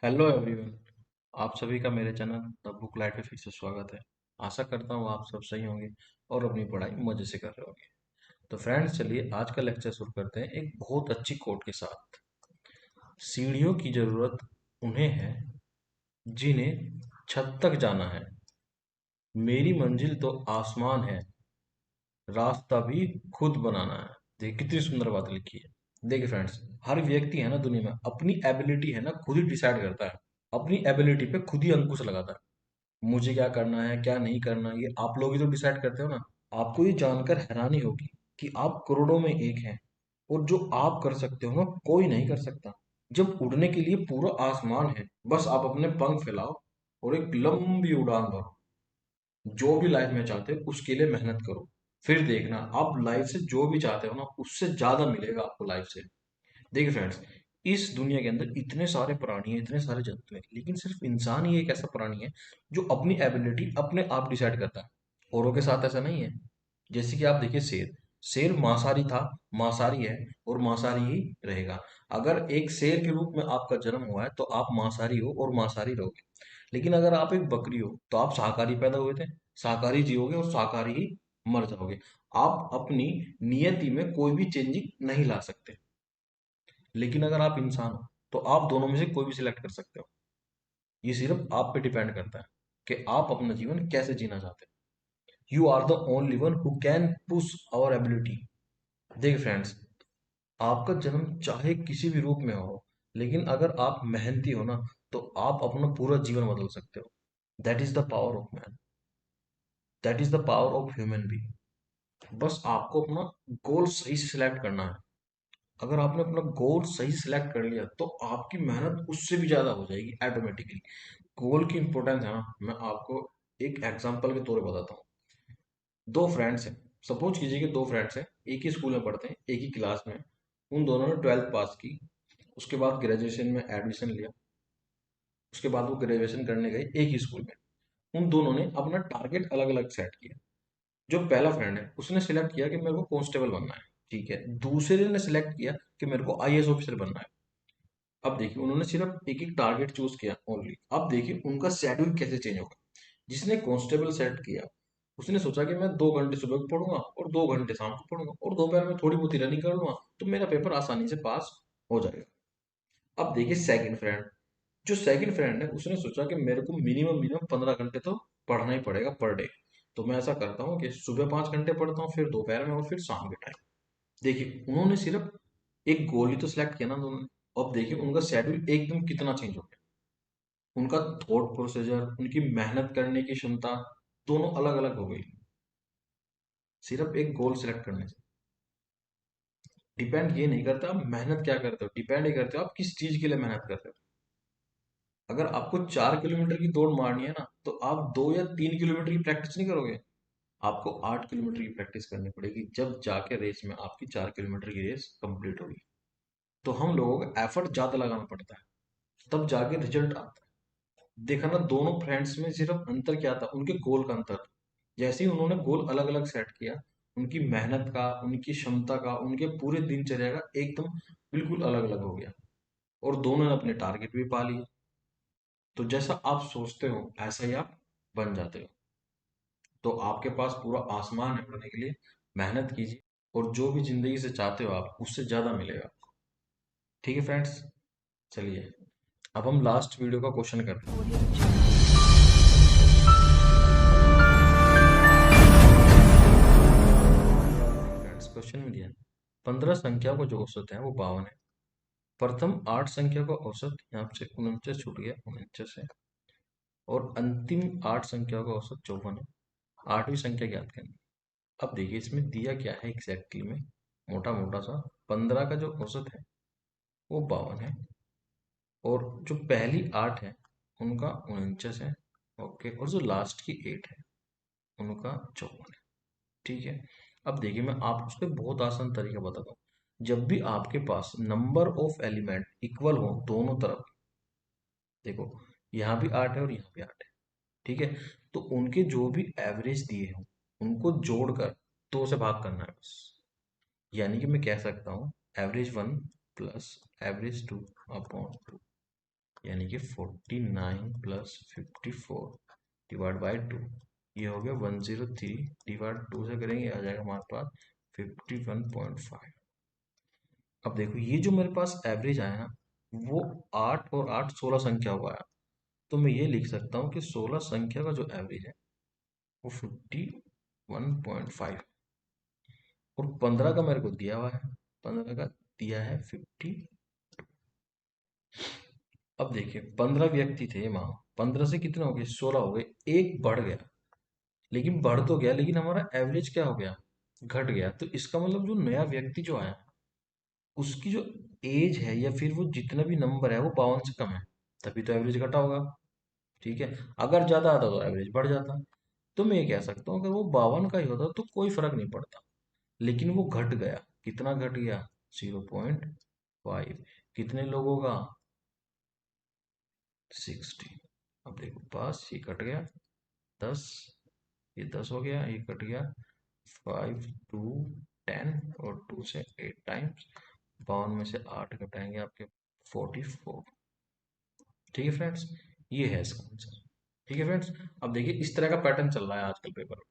Hello everyone. आप सभी का मेरे चैनल द बुक लाइट में फिर से स्वागत है। आशा करता हूँ आप सब सही होंगे और अपनी पढ़ाई मजे से कर रहे होंगे। तो फ्रेंड्स, चलिए आज का लेक्चर शुरू करते हैं एक बहुत अच्छी कोट के साथ। सीढ़ियों की जरूरत उन्हें है जिन्हें छत तक जाना है। मेरी मंजिल तो आसमान है, रास्ता भी खुद बनाना है। देखिए कितनी सुंदर बात लिखी है। देखिए फ्रेंड्स, हर व्यक्ति है ना दुनिया में अपनी एबिलिटी है ना खुद ही डिसाइड करता है। अपनी एबिलिटी पे खुद ही अंकुश लगाता है। मुझे क्या करना है क्या नहीं करना, ये आप लोग ही तो डिसाइड करते हो ना। आपको ये जानकर हैरानी होगी कि आप करोड़ों में एक हैं और जो आप कर सकते हो ना कोई नहीं कर सकता। जब उड़ने के लिए पूरा आसमान है, बस आप अपने पंख फैलाओ और एक लंबी उड़ान भरो। जो भी लाइफ में चाहते हो उसके लिए मेहनत करो। फिर देखना आप लाइफ से जो भी चाहते हो ना उससे ज्यादा मिलेगा आपको लाइफ से। देखिए फ्रेंड्स, इस दुनिया के अंदर इतने सारे प्राणी हैं, इतने सारे जंतु हैं, लेकिन सिर्फ इंसान ही एक ऐसा प्राणी है जो अपनी एबिलिटी अपने आप डिसाइड करता है। औरों के साथ ऐसा नहीं है। जैसे कि आप देखिए शेर। शेर मांसाहारी था, मांसाहारी है और मांसाहारी ही रहेगा। अगर एक शेर के रूप में आपका जन्म हुआ है तो आप मांसाहारी हो और मांसाहारी रहोगे। लेकिन अगर आप एक बकरी हो तो आप शाकाहारी पैदा हुए थे, शाकाहारी जियोगे और शाकाहारी ही मर जाओगे। आप अपनी नियति में कोई भी चेंजिंग नहीं ला सकते। लेकिन अगर आप इंसान हो तो आप दोनों में से कोई भी सिलेक्ट कर सकते हो। ये सिर्फ आप पे डिपेंड करता है कि आप अपना जीवन कैसे जीना चाहते हैं। You are the only one who can push our ability. देख फ्रेंड्स, आपका जन्म चाहे किसी भी रूप में हो, लेकिन अगर आप मेहनती हो ना तो आप अपना पूरा जीवन बदल सकते हो। That is the power of man. That is the power of human being. बस आपको अपना गोल सही से सिलेक्ट करना है। अगर आपने अपना गोल सही सिलेक्ट कर लिया तो आपकी मेहनत उससे भी ज्यादा हो जाएगी ऑटोमेटिकली। गोल की इंपॉर्टेंस है ना, मैं आपको एक एग्जांपल के तौर पे बताता हूँ। दो फ्रेंड्स हैं। सपोज कीजिए कि दो फ्रेंड्स हैं, एक ही स्कूल में पढ़ते हैं, एक ही क्लास में। उन दोनों ने ट्वेल्थ पास की, उसके बाद ग्रेजुएशन में एडमिशन लिया। उसके बाद वो ग्रेजुएशन करने गए एक ही स्कूल में। उन दोनों ने अपना टारगेट अलग अलग सेट किया। जो पहला फ्रेंड है उसने सिलेक्ट किया कि मेरे को कांस्टेबल बनना है। ठीक है, दूसरे ने सिलेक्ट किया कि मेरे को आईएएस ऑफिसर बनना है। अब देखिए उन्होंने सिर्फ एक एक टारगेट चूज किया ओनली। अब देखिए उनका शेड्यूल कैसे चेंज होगा। जिसने कांस्टेबल सेट किया उसने सोचा कि मैं 2 घंटे सुबह को पढ़ूंगा और 2 घंटे शाम को पढ़ूंगा और दोपहर में थोड़ी बहुत रनिंग कर लूंगा तो मेरा पेपर आसानी से पास हो जाएगा। अब देखिए सेकंड फ्रेंड। जो सेकंड फ्रेंड है उसने सोचा कि मेरे को मिनिमम मिनिमम 15 घंटे तो पढ़ना ही पड़ेगा पर डे। तो मैं ऐसा करता हूँ कि सुबह 5 घंटे पढ़ता हूँ, फिर दोपहर में और फिर शाम के टाइम। देखिए उन्होंने सिर्फ एक गोल ही तो सिलेक्ट किया ना दोनों ने। अब देखिए उनका शेड्यूल एकदम कितना चेंज हो गया। उनका थॉट प्रोसीजर, उनकी मेहनत करने की क्षमता दोनों अलग अलग हो गई। सिर्फ एक गोल सिलेक्ट करने से डिपेंड ये नहीं करता आप मेहनत क्या करते हो, डिपेंड ये करते हो आप किस चीज के लिए मेहनत करते हो। अगर आपको 4 किलोमीटर की दौड़ मारनी है ना तो आप 2 या 3 किलोमीटर की प्रैक्टिस नहीं करोगे। आपको 8 किलोमीटर की प्रैक्टिस करनी पड़ेगी, जब जाके रेस में आपकी 4 किलोमीटर की रेस कंप्लीट होगी। तो हम लोगों को एफर्ट ज्यादा लगाना पड़ता है, तब जाके रिजल्ट आता है। देखा ना दोनों फ्रेंड्स में सिर्फ अंतर क्या था, उनके गोल का अंतर था। जैसे ही उन्होंने गोल अलग अलग सेट किया, उनकी मेहनत का, उनकी क्षमता का, उनके पूरे दिनचर्या का एकदम बिल्कुल अलग अलग हो गया। और दोनों ने अपने टारगेट भी पा लिए। तो जैसा आप सोचते हो ऐसा ही आप बन जाते हो। तो आपके पास पूरा आसमान है पढ़ने के लिए। मेहनत कीजिए और जो भी जिंदगी से चाहते हो आप उससे ज्यादा मिलेगा। ठीक है फ्रेंड्स, चलिए अब हम लास्ट वीडियो का क्वेश्चन करते हैं। फ्रेंड्स क्वेश्चन में दिया 15 संख्या को जो औसत है वो 52 है। प्रथम 8 संख्या का औसत यहाँ से 49 छूट गया, 49 है। और अंतिम 8 संख्या का औसत 54 है। आठवीं संख्या ज्ञात करनी। अब देखिए इसमें दिया क्या है एग्जैक्टली में, मोटा मोटा सा। 15 का जो औसत है वो 52 है और जो पहली 8 है उनका 49 है। ओके, और जो लास्ट की 8 है उनका 54 है। ठीक है। अब देखिए मैं आपको उस पर बहुत आसान तरीका बताता हूँ। जब भी आपके पास नंबर ऑफ एलिमेंट इक्वल हो दोनों तरफ, देखो यहाँ भी 8 है और यहाँ भी 8 है, ठीक है, तो उनके जो भी एवरेज दिए हो उनको जोड़कर 2 से भाग करना है बस। यानी कि मैं कह सकता हूँ एवरेज 1 प्लस एवरेज 2 अपॉन 2। यानी कि 49 प्लस 54 डिवाइड बाई 2, ये हो गया 103 डिवाइड 2 से करेंगे आ जाएगा हमारे पास 51.5। अब देखो ये जो मेरे पास एवरेज आया ना, वो 8 और 8 16 संख्या हुआ है। तो मैं ये लिख सकता हूँ कि 16 संख्या का जो एवरेज है वो 51.5, और 15 का मेरे को दिया हुआ है, 15 का दिया है 50। अब देखिए 15 व्यक्ति थे वहां, 15 से कितने हो गए, 16 हो गए, एक बढ़ गया, लेकिन बढ़ तो गया लेकिन हमारा एवरेज क्या हो गया, घट गया। तो इसका मतलब जो नया व्यक्ति जो आया उसकी जो एज है या फिर वो जितना भी नंबर है वो 52 से कम है, तभी तो एवरेज घटा होगा। ठीक है, अगर ज्यादा आता तो एवरेज बढ़ जाता। तो मैं ये कह सकता हूँ अगर वो 52 का ही होता तो कोई फर्क नहीं पड़ता, लेकिन वो घट गया। कितना घट गया, 0.5। कितने लोगों का, 60। अब देखो पास ये कट गया 10, ये 10 हो गया, ये कट गया 5 2 10, और 2 से 8 टाइम्स, 52 में से 8 घटाएंगे आपके 44। ठीक है फ्रेंड्स, ये है इसका आंसर। ठीक है फ्रेंड्स, अब देखिए इस तरह का पैटर्न चल रहा है आजकल पेपर में।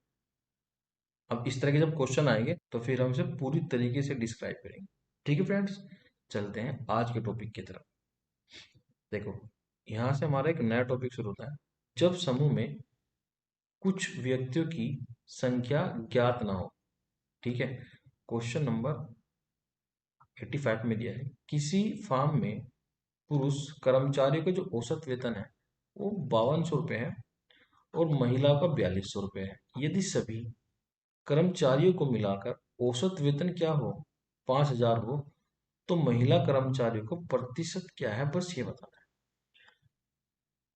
अब इस तरह के जब क्वेश्चन आएंगे तो फिर हम इसे पूरी तरीके से डिस्क्राइब करेंगे। ठीक है फ्रेंड्स, चलते हैं आज के टॉपिक की तरफ। देखो यहाँ से हमारा एक नया टॉपिक शुरू होता है, जब समूह में कुछ व्यक्तियों की संख्या ज्ञात ना हो। ठीक है, क्वेश्चन नंबर 85 में दिया है, किसी फार्म में पुरुष कर्मचारियों का जो औसत वेतन है वो 5200 रुपये है और महिला का 4200 रुपये है। यदि सभी कर्मचारियों को मिलाकर औसत वेतन क्या हो, 5000 हो, तो महिला कर्मचारियों को प्रतिशत क्या है, बस ये बताना है।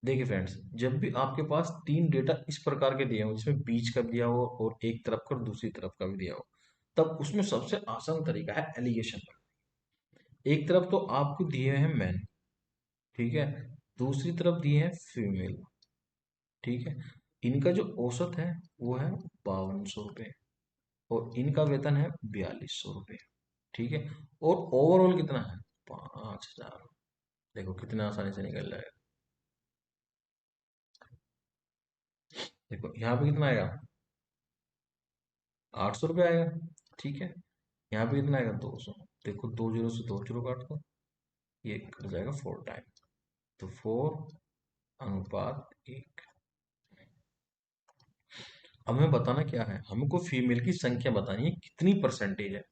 देखिए फ्रेंड्स, जब भी आपके पास तीन डेटा इस प्रकार के दिए हो जिसमें बीच का भी दिया हो और एक तरफ का और दूसरी तरफ का भी दिया हो, तब उसमें सबसे आसान तरीका है एलिगेशन का। एक तरफ तो आपको दिए हैं मैन, ठीक है, दूसरी तरफ दिए हैं फीमेल। ठीक है, इनका जो औसत है वो है 5200 रुपये और इनका वेतन है 4200 रुपये। ठीक है, और ओवरऑल कितना है, 5000। देखो कितना आसानी से निकल जाएगा। देखो यहाँ पे कितना आएगा, 800 रुपये आएगा। ठीक है, यहाँ पे कितना आएगा, 200। देखो 2 जीरो से 2 जीरो काट दो, ये कट जाएगा 4 टाइम, तो 4:1। हमें बताना क्या है, हमको फीमेल की संख्या बतानी है, कितनी परसेंटेज है।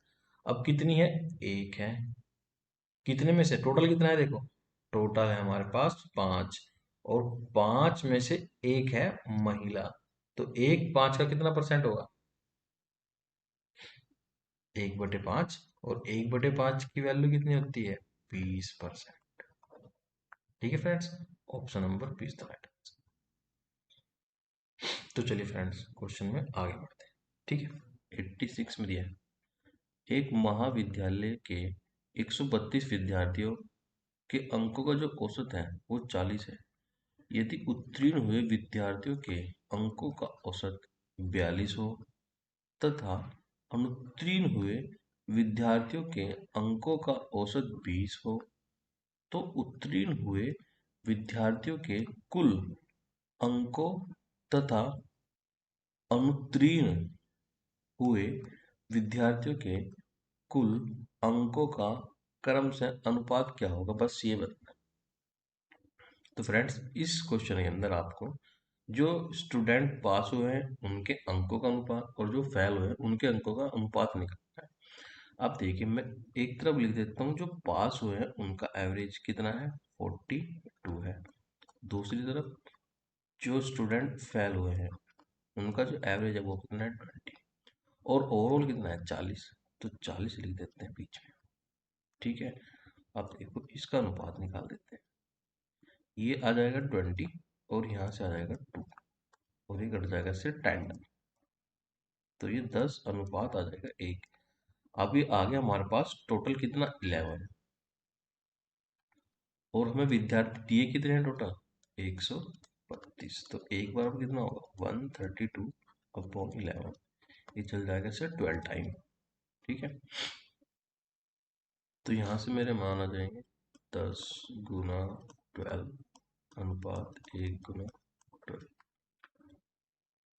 अब कितनी है, एक है। कितने में से, टोटल कितना है, देखो टोटल है हमारे पास 5, और 5 में से एक है महिला, तो 1/5 का कितना परसेंट होगा, 1/5, और 1/5 की वैल्यू कितनी होती है, 20%। ठीक है friends, option number 20 the right. तो चलिए फ्रेंड्स क्वेश्चन में आगे बढ़ते हैं। ठीक है, 86 में दिया है, एक महाविद्यालय के 132 विद्यार्थियों के अंकों का जो औसत है वो 40 है। यदि उत्तीर्ण हुए विद्यार्थियों के अंकों का औसत 42 हो तथा अनुत्तीर्ण हुए विद्यार्थियों के अंकों का औसत 20 हो, तो उत्तीर्ण हुए विद्यार्थियों के कुल अंकों तथा अनुत्तीर्ण हुए विद्यार्थियों के कुल अंकों का क्रमशः अनुपात क्या होगा, बस ये बताना। तो फ्रेंड्स इस क्वेश्चन के अंदर आपको जो स्टूडेंट पास हुए हैं उनके अंकों का अनुपात और जो फेल हुए हैं उनके अंकों का अनुपात निकालना है। अब देखिए मैं एक तरफ लिख देता हूँ, जो पास हुए हैं उनका एवरेज कितना है, 42 है। दूसरी तरफ जो स्टूडेंट फेल हुए हैं उनका जो एवरेज है वो कितना है, 20, और ओवरऑल कितना है, 40। तो 40 लिख देते हैं बीच में। ठीक है, अब देखो इसका अनुपात निकाल देते हैं। ये आ जाएगा 20 और यहाँ से आ जाएगा 2, और ये कट जाएगा इससे 10, तो ये 10 अनुपात आ जाएगा 1। अब ये आ गया हमारे पास टोटल कितना, 11, और हमें विद्यार्थी दिए कितने हैं टोटल, 132। तो एक बार अब कितना होगा, 132/11, ये चल जाएगा इससे 12 टाइम। ठीक है, तो यहाँ से मेरे मान आ जाएंगे 10 × 12 अनुपात 1 गुना 12,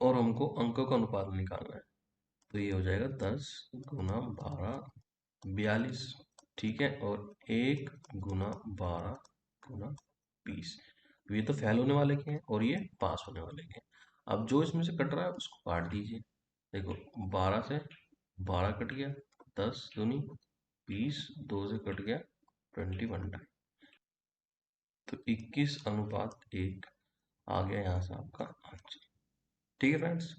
और हमको अंकों का अनुपात निकालना है। तो ये हो जाएगा 10 गुना 12 42, ठीक है, और 1 गुना 12 गुना 20। तो ये तो फेल होने वाले के हैं और ये पास होने वाले के हैं। अब जो इसमें से कट रहा है उसको काट दीजिए। देखो 12 से 12 कट गया, 10 दूनी 20, 2 से कट गया 21 टाइम, तो 21:1 आ गया यहाँ से आपका आंसर। ठीक है फ्रेंड्स,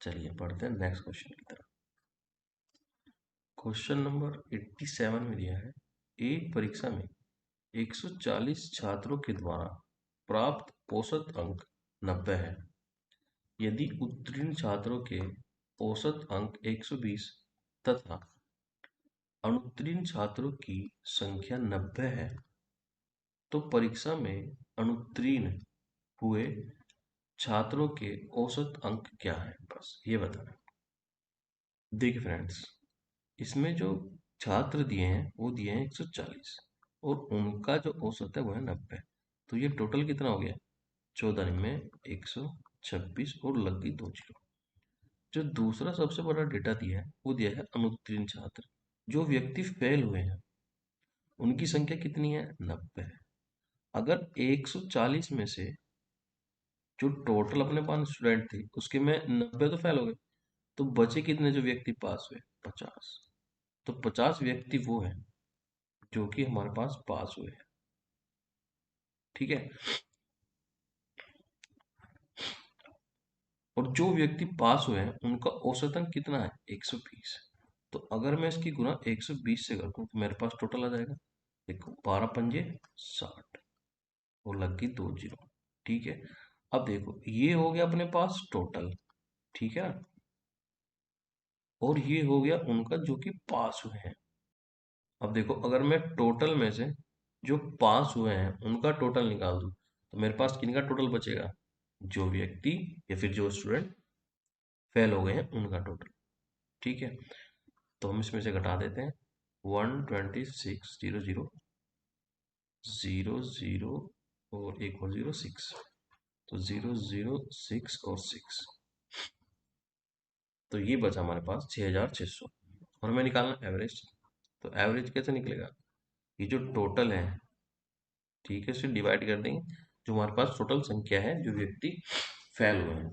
चलिए पढ़ते हैं नेक्स्ट क्वेश्चन की तरफ। क्वेश्चन नंबर 87 में दिया है, एक परीक्षा में 140 छात्रों के द्वारा प्राप्त औसत अंक 90 है। यदि उत्तीर्ण छात्रों के औसत अंक 120 तथा अनुत्तीर्ण छात्रों की संख्या 90 है, तो परीक्षा में अनुत्तीर्ण हुए छात्रों के औसत अंक क्या है, बस ये बताना। देखिए फ्रेंड्स, इसमें जो छात्र दिए हैं वो दिए हैं 140 और उनका जो औसत है वो है 90। तो ये टोटल कितना हो गया, 14 में 126 और लग गई 2 जीरो। जो दूसरा सबसे बड़ा डेटा दिया है वो दिया है अनुत्तीर्ण छात्र, जो व्यक्ति फेल हुए हैं उनकी संख्या कितनी है, 90 है। अगर 140 में से जो टोटल अपने पास स्टूडेंट थे उसके में 90 तो फेल हो गए, तो बचे कितने जो व्यक्ति पास हुए, 50। तो 50 व्यक्ति वो हैं जो कि हमारे पास पास हुए हैं। ठीक है, और जो व्यक्ति पास हुए हैं उनका औसत अंक कितना है, 120। तो अगर मैं इसकी गुना 120 से कर दूं तो मेरे पास टोटल आ जाएगा, देखो 12 पंजे 60 और लग गई 2 जीरो। ठीक है, अब देखो ये हो गया अपने पास टोटल, ठीक है, और ये हो गया उनका जो कि पास हुए हैं। अब देखो अगर मैं टोटल में से जो पास हुए हैं उनका टोटल निकाल दूं तो मेरे पास किनका टोटल बचेगा, जो व्यक्ति या फिर जो स्टूडेंट फेल हो गए हैं उनका टोटल। ठीक है, तो हम इसमें से घटा देते हैं, 126 0 0 0 0 और एक और 0 6, तो 0 0 6 और 6, तो ये बचा हमारे पास 6600। और हमें निकालना एवरेज। तो एवरेज कैसे निकलेगा, ये जो टोटल है, ठीक है, इसे डिवाइड कर देंगे जो हमारे पास टोटल संख्या है जो व्यक्ति फेल हुए हैं,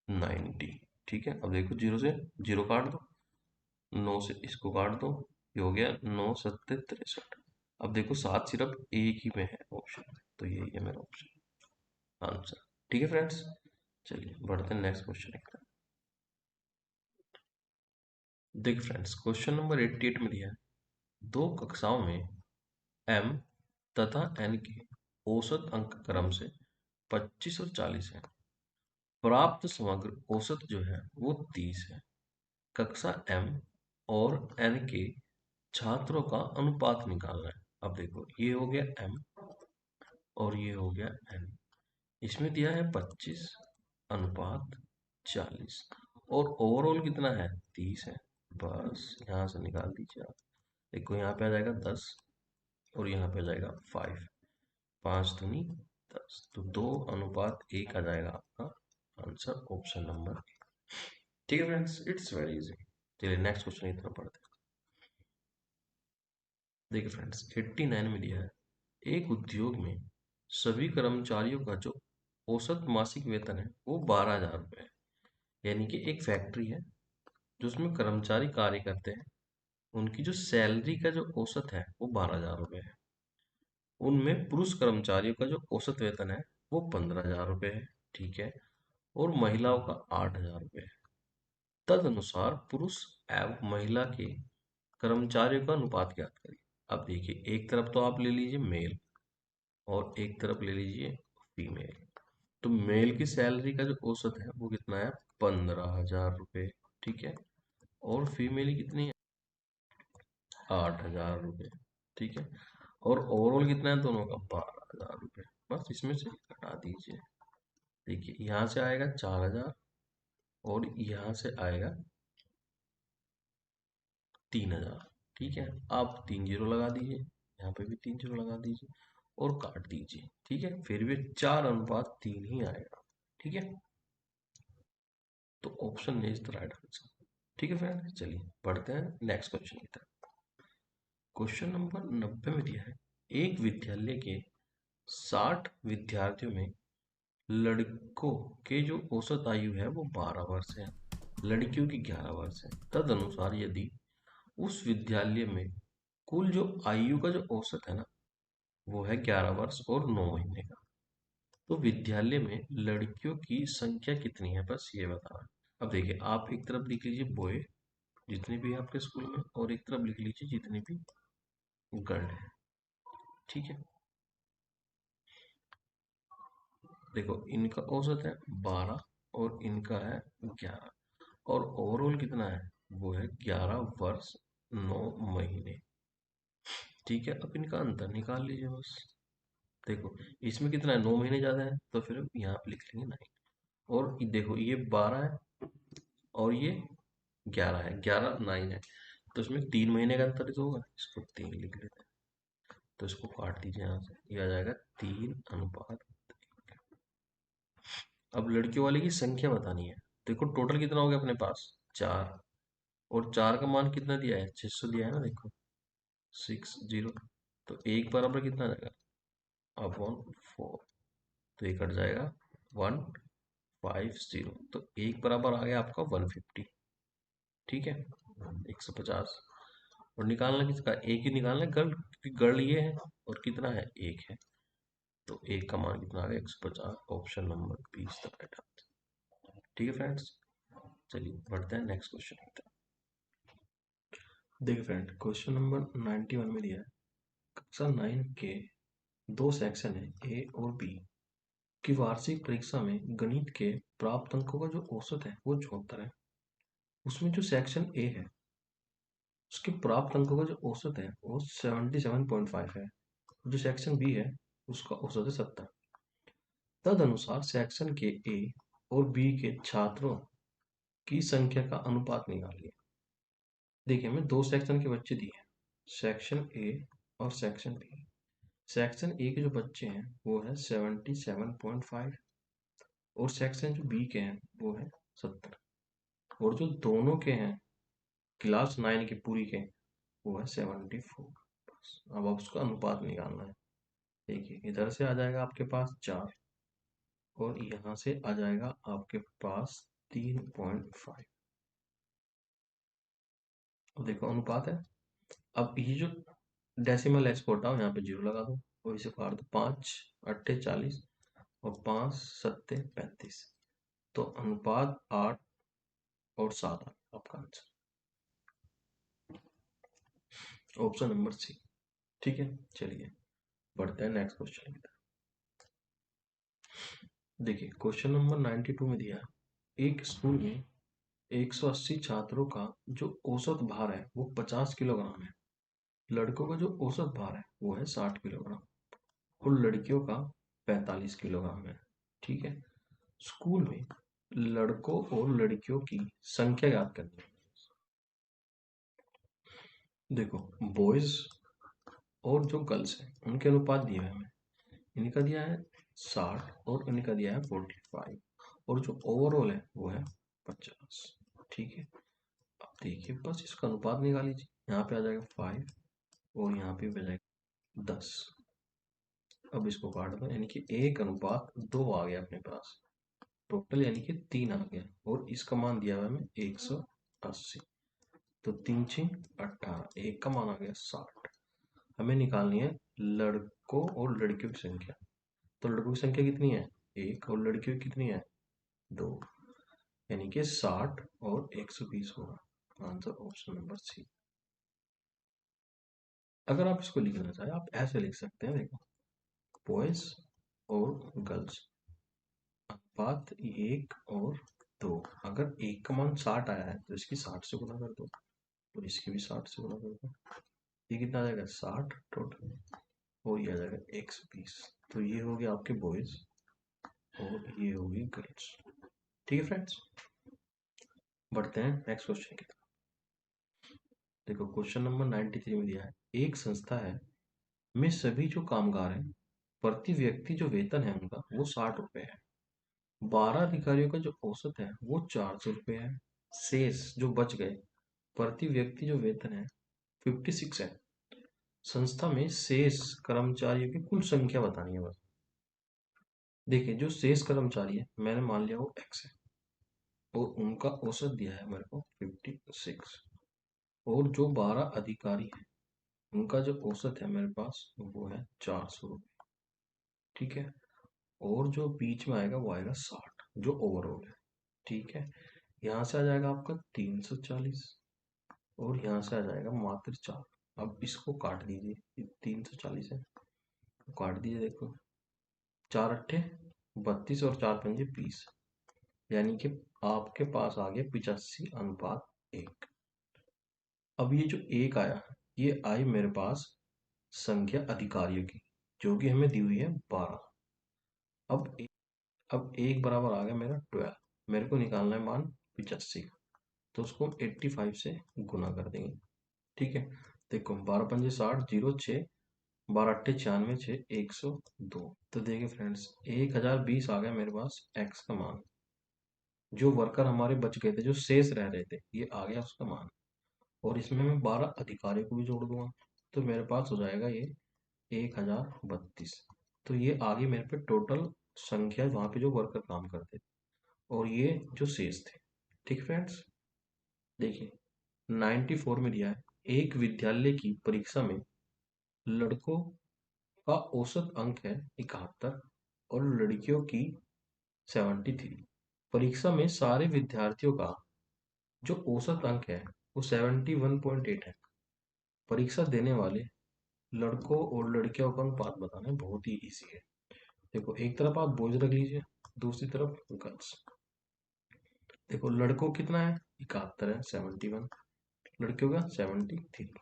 90। ठीक है, अब देखो 0 से 0 काट दो, 9 से इसको काट दो, ये हो गया 9 7 63। अब देखो 7 सिर्फ एक ही में है ऑप्शन में, तो यही है मेरा ऑप्शन आंसर। ठीक है फ्रेंड्स, चलिए बढ़ते हैं नेक्स्ट क्वेश्चन की तरफ। देखिए फ्रेंड्स, क्वेश्चन नंबर 88 में दिया है, दो कक्षाओं में एम तथा एन के औसत अंक क्रम से 25 और 40 है। प्राप्त समग्र औसत जो है वो 30 है। कक्षा एम और एन के छात्रों का अनुपात निकालना है। अब देखो ये हो गया एम और ये हो गया एन, इसमें दिया है 25 अनुपात 40 और ओवरऑल कितना है, 30 है। बस यहाँ से निकाल दीजिए आप, देखो यहाँ पे आ जाएगा 10 और यहाँ पे आ जाएगा 5, 5 दूनी 10, तो 2:1 आ जाएगा आपका आंसर, ऑप्शन नंबर। ठीक है फ्रेंड्स, इट्स वेरी इजी। चलिए नेक्स्ट क्वेश्चन की तरफ पढ़ते हैं। देखिए फ्रेंड्स, 89 में दिया है, एक उद्योग में सभी कर्मचारियों का जो औसत मासिक वेतन है वो 12,000 रुपये है। यानी कि एक फैक्ट्री है जो उसमें कर्मचारी कार्य करते हैं, उनकी जो सैलरी का जो औसत है वो 12,000 रुपये है। उनमें पुरुष कर्मचारियों का जो औसत वेतन है वो 15,000 रुपये है, ठीक है, और महिलाओं का 8,000 रुपये है। तदनुसार पुरुष एवं महिला के कर्मचारियों का अनुपात ज्ञात करिए। अब देखिए एक तरफ तो आप ले लीजिए मेल और एक तरफ ले लीजिए फीमेल। तो मेल की सैलरी का जो औसत है वो कितना है, 15,000 रुपये, ठीक है, और फीमेल की कितनी है, 8,000 रुपये, ठीक है, और ओवरऑल कितना है दोनों का, 12,000 रुपये। बस इसमें से घटा दीजिए, देखिए यहाँ से आएगा 4,000 और यहाँ से आएगा 3,000। ठीक है, आप 3 जीरो लगा दीजिए, यहाँ पे भी 3 जीरो लगा दीजिए, और काट दीजिए। ठीक है, फिर भी 4:3 ही आएगा। ठीक है, तो option A is the right answer. ठीक है फ्रेंड, चलिए पढ़ते हैं नेक्स्ट क्वेश्चन की तरफ। क्वेश्चन नंबर 90 में दिया है, एक विद्यालय के 60 विद्यार्थियों में लड़कों के जो औसत आयु है वो 12 वर्ष है, लड़कियों की 11 वर्ष है। तदनुसार यदि उस विद्यालय में कुल जो आयु का जो औसत है ना वो है 11 वर्ष और 9 महीने का, तो विद्यालय में लड़कियों की संख्या कितनी है, बस ये बताना है। अब देखिए, आप एक तरफ लिख लीजिए बॉय जितने भी है आपके स्कूल में, और एक तरफ लिख लीजिए जितनी भी गर्ल है। ठीक है, देखो इनका औसत है 12 और इनका है 11, और ओवरऑल कितना है, वो है 11 वर्ष 9 महीने। ठीक है, अब इनका अंतर निकाल लीजिए बस। देखो इसमें कितना है, 9 महीने ज़्यादा है, तो फिर यहाँ पे लिख लेंगे 9। और देखो ये 12 है और ये 11 है, 11 9 है, तो इसमें 3 महीने का अंतर तो होगा, इसको 3 लिख लेते हैं। तो इसको काट दीजिए यहाँ से, ये आ जाएगा 3:। अब लड़कियों वाले की संख्या बतानी है। देखो टोटल कितना हो गया अपने पास, 4, और 4 का मान कितना दिया है, 600 दिया है ना, देखो 60, तो एक बराबर कितना आ जाएगा, अपॉन 4, तो ये कट जाएगा 150, तो एक बराबर आ गया आपका 150। ठीक है, 150। और निकालना किसका, एक ही निकालना है गर्ल, क्योंकि गर्ल ये है और कितना है, एक है, तो एक का मान कितना आ गया, 150। ऑप्शन नंबर 20 तक राइट आंसर। ठीक है फ्रेंड्स, चलिए बढ़ते हैं नेक्स्ट क्वेश्चन की तरफ। देखिए फ्रेंड, क्वेश्चन नंबर 91 में दिया है, कक्षा 9 के 2 सेक्शन है ए और बी की वार्षिक परीक्षा में गणित के प्राप्त अंकों का जो औसत है वो 74 है। उसमें जो सेक्शन ए है उसके प्राप्त अंकों का जो औसत है वो 77.5 है। जो सेक्शन बी है उसका औसत है 70। तद अनुसार सेक्शन के ए और बी के छात्रों की संख्या का अनुपात निकालिए। देखिए हमें 2 सेक्शन के बच्चे दिए हैं, सेक्शन ए और सेक्शन बी। सेक्शन ए के जो बच्चे हैं वो है 77.5, और सेक्शन जो बी के हैं वो है 70, और जो दोनों के हैं क्लास 9 की पूरी के वो है 74। बस अब आप उसका अनुपात निकालना है। देखिए इधर से आ जाएगा आपके पास 4, और यहाँ से आ जाएगा आपके पास 3.5। अब देखो अनुपात है। अब ये जो डेसिमल एक्सपोर्ट आओ, यहाँ पे 0 लगा दो और इसे फाड़ दो, 5 अट्ठे 40 और 5 सत्ते 35, तो अनुपात 8 और 7 आपका आंसर, ऑप्शन नंबर सी। ठीक है, चलिए बढ़ते हैं नेक्स्ट क्वेश्चन की तरफ। देखिए क्वेश्चन नंबर 92 में दिया है, एक स्कूल में 180 छात्रों का जो औसत भार है वो 50 किलोग्राम है। लड़कों का जो औसत भार है वो है 60 किलोग्राम, और लड़कियों का 45 किलोग्राम है। ठीक है, स्कूल में लड़कों और लड़कियों की संख्या ज्ञात करनी है। देखो बॉयज और जो गर्ल्स हैं उनके अनुपात दिए हुए हमें, इनका दिया है 60 और इनका दिया है 45, और जो ओवरऑल है वो है 50। ठीक है, अब देखिए बस इसका अनुपात निकाल लीजिए, यहाँ पे आ जाएगा 5 और यहाँ पे आ जाएगा 10। अब इसको काट दो, यानी कि 1:2 आ गया अपने पास, टोटल यानी कि 3 आ गया, और इसका मान दिया हुआ है हमें 180, तो 3 6 18, एक का मान आ गया 60। हमें निकालनी है लड़कों और लड़कियों की संख्या। तो लड़कों की संख्या कितनी है, 1, और लड़कियों की कितनी है, 2, यानी कि 60 और 120 होगा आंसर, ऑप्शन नंबर सी। अगर आप इसको लिखना चाहें आप ऐसे लिख सकते हैं, देखो बॉयज और गर्ल्स अनुपात 1 और 2, अगर एक का मान 60 आया है तो इसकी 60 से गुना कर दो, तो इसकी भी 60 से गुना कर दो, ये कितना आ जाएगा 60 टोटल, और ये आ जाएगा 120। तो ये हो गया आपके बॉयज और ये होगी गर्ल्स। ठीक है फ्रेंड्स, बढ़ते हैं नेक्स्ट क्वेश्चन की तरफ। देखो क्वेश्चन नंबर 93 में दिया है, एक संस्था है में सभी जो कामगार हैं प्रति व्यक्ति जो वेतन है उनका वो 60 रुपये है। 12 अधिकारियों का जो औसत है वो 400 रुपये है। शेष जो बच गए प्रति व्यक्ति जो वेतन है 56 है। संस्था में शेष कर्मचारियों की कुल संख्या बतानी है बस। देखिए जो शेष कर्मचारी है मैंने मान लिया वो एक्स है और उनका औसत दिया है मेरे को 56। और जो 12 अधिकारी हैं उनका जो औसत है मेरे पास वो है 400 रुपये। ठीक है। और जो बीच में आएगा वो आएगा 60 जो ओवरऑल है। ठीक है। यहाँ से आ जाएगा आपका 340 और यहाँ से आ जाएगा मात्र 4। अब इसको काट दीजिए, 340 है तो काट दीजिए। देखो 4 अट्ठे 32 और 4 पंजे 20, यानी कि आपके पास आ गया 85:1। अब ये जो एक आया ये आई मेरे पास संख्या अधिकारियों की जो कि हमें दी हुई है 12। अब अब एक बराबर आ गया मेरा 12। मेरे को निकालना है मान 85 का, तो उसको 85 से गुना कर देंगे। ठीक है। देखो 12 पंजे 60, 0 6, 12 अट्ठे 96, 6 102। तो देखिए फ्रेंड्स 1020 आ गया मेरे पास एक्स का मान। जो वर्कर हमारे बच गए थे जो शेष रह रहे थे ये आ गया उसका मान। और इसमें मैं 12 अधिकारियों को भी जोड़ दूंगा तो मेरे पास हो जाएगा ये 1032। तो ये आ गई मेरे पे टोटल संख्या वहां पे जो वर्कर काम करते थे और ये जो शेष थे। ठीक फ्रेंड्स। देखिए 94 में दिया है एक विद्यालय की परीक्षा में लड़कों का औसत अंक है 71 और लड़कियों की 73। परीक्षा में सारे विद्यार्थियों का जो औसत अंक है वो 71.8 है। परीक्षा देने वाले लड़कों और लड़कियों का अनुपात बताना बहुत ही इजी है। देखो एक तरफ आप बॉयज रख लीजिए, दूसरी तरफ गर्ल्स। देखो लड़कों कितना है 71 है 71, लड़कियों का 73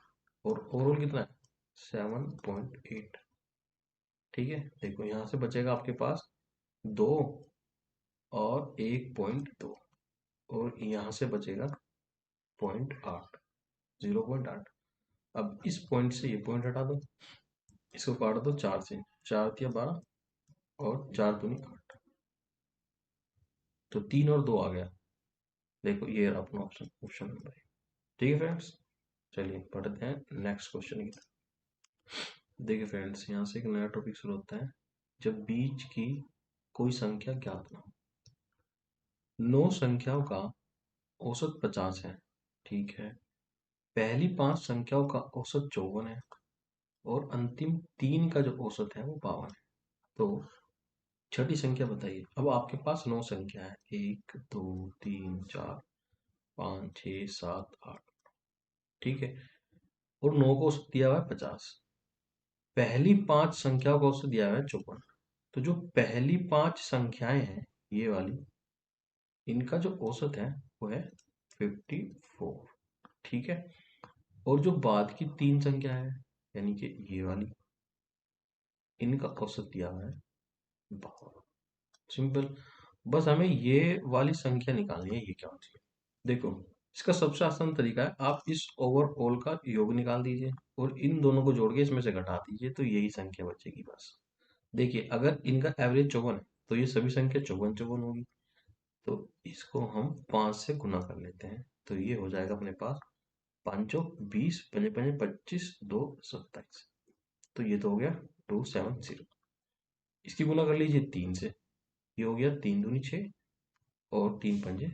और ओवरऑल कितना है 7.8। ठीक है। देखो यहाँ से बचेगा आपके पास 2 और 1.2 और यहाँ से बचेगा 0.8, 0.8। अब इस पॉइंट से ये पॉइंट हटा दो, इसको काट दो 4 से, 4 × 3 = 12 और 4 × 2 = 8, तो 3 और 2 आ गया। देखो ये रहा अपना ऑप्शन, ऑप्शन नंबर। ठीक है फ्रेंड्स। चलिए पढ़ते हैं नेक्स्ट क्वेश्चन की तरफ। देखिए फ्रेंड्स यहाँ से एक नया टॉपिक शुरू होता है। जब बीच की कोई संख्या ज्ञात ना हो। 9 संख्याओं का औसत 50 है। ठीक है। पहली 5 संख्याओं का औसत 54 है और अंतिम 3 का जो औसत है वो 52 है। तो छठी संख्या बताइए। अब आपके पास 9 संख्या है, 1 2 3 4 5 6 7 8। ठीक है। और 9 को औसत दिया हुआ है 50। पहली 5 संख्याओं का औसत दिया हुआ है 54। तो जो पहली 5 संख्याएं हैं ये वाली, इनका जो औसत है वो है 54। ठीक है। और जो बाद की 3 संख्या है यानी कि ये वाली, इनका औसत दिया हुआ है 52। सिंपल। बस हमें ये वाली संख्या निकालनी है, ये क्या होती है। देखो इसका सबसे आसान तरीका है आप इस ओवरऑल का योग निकाल दीजिए और इन दोनों को जोड़ के इसमें से घटा दीजिए तो यही संख्या बचेगी बस। देखिए अगर इनका एवरेज 54 है तो ये सभी संख्या 54 54 होगी। तो इसको हम 5 से गुना कर लेते हैं तो ये हो जाएगा अपने पास 5 20 पंजे पंजे 25 2 27। तो ये तो हो गया 270। इसकी गुना कर लीजिए 3 से, ये हो गया 3 दूनी 6 और 3 पंजे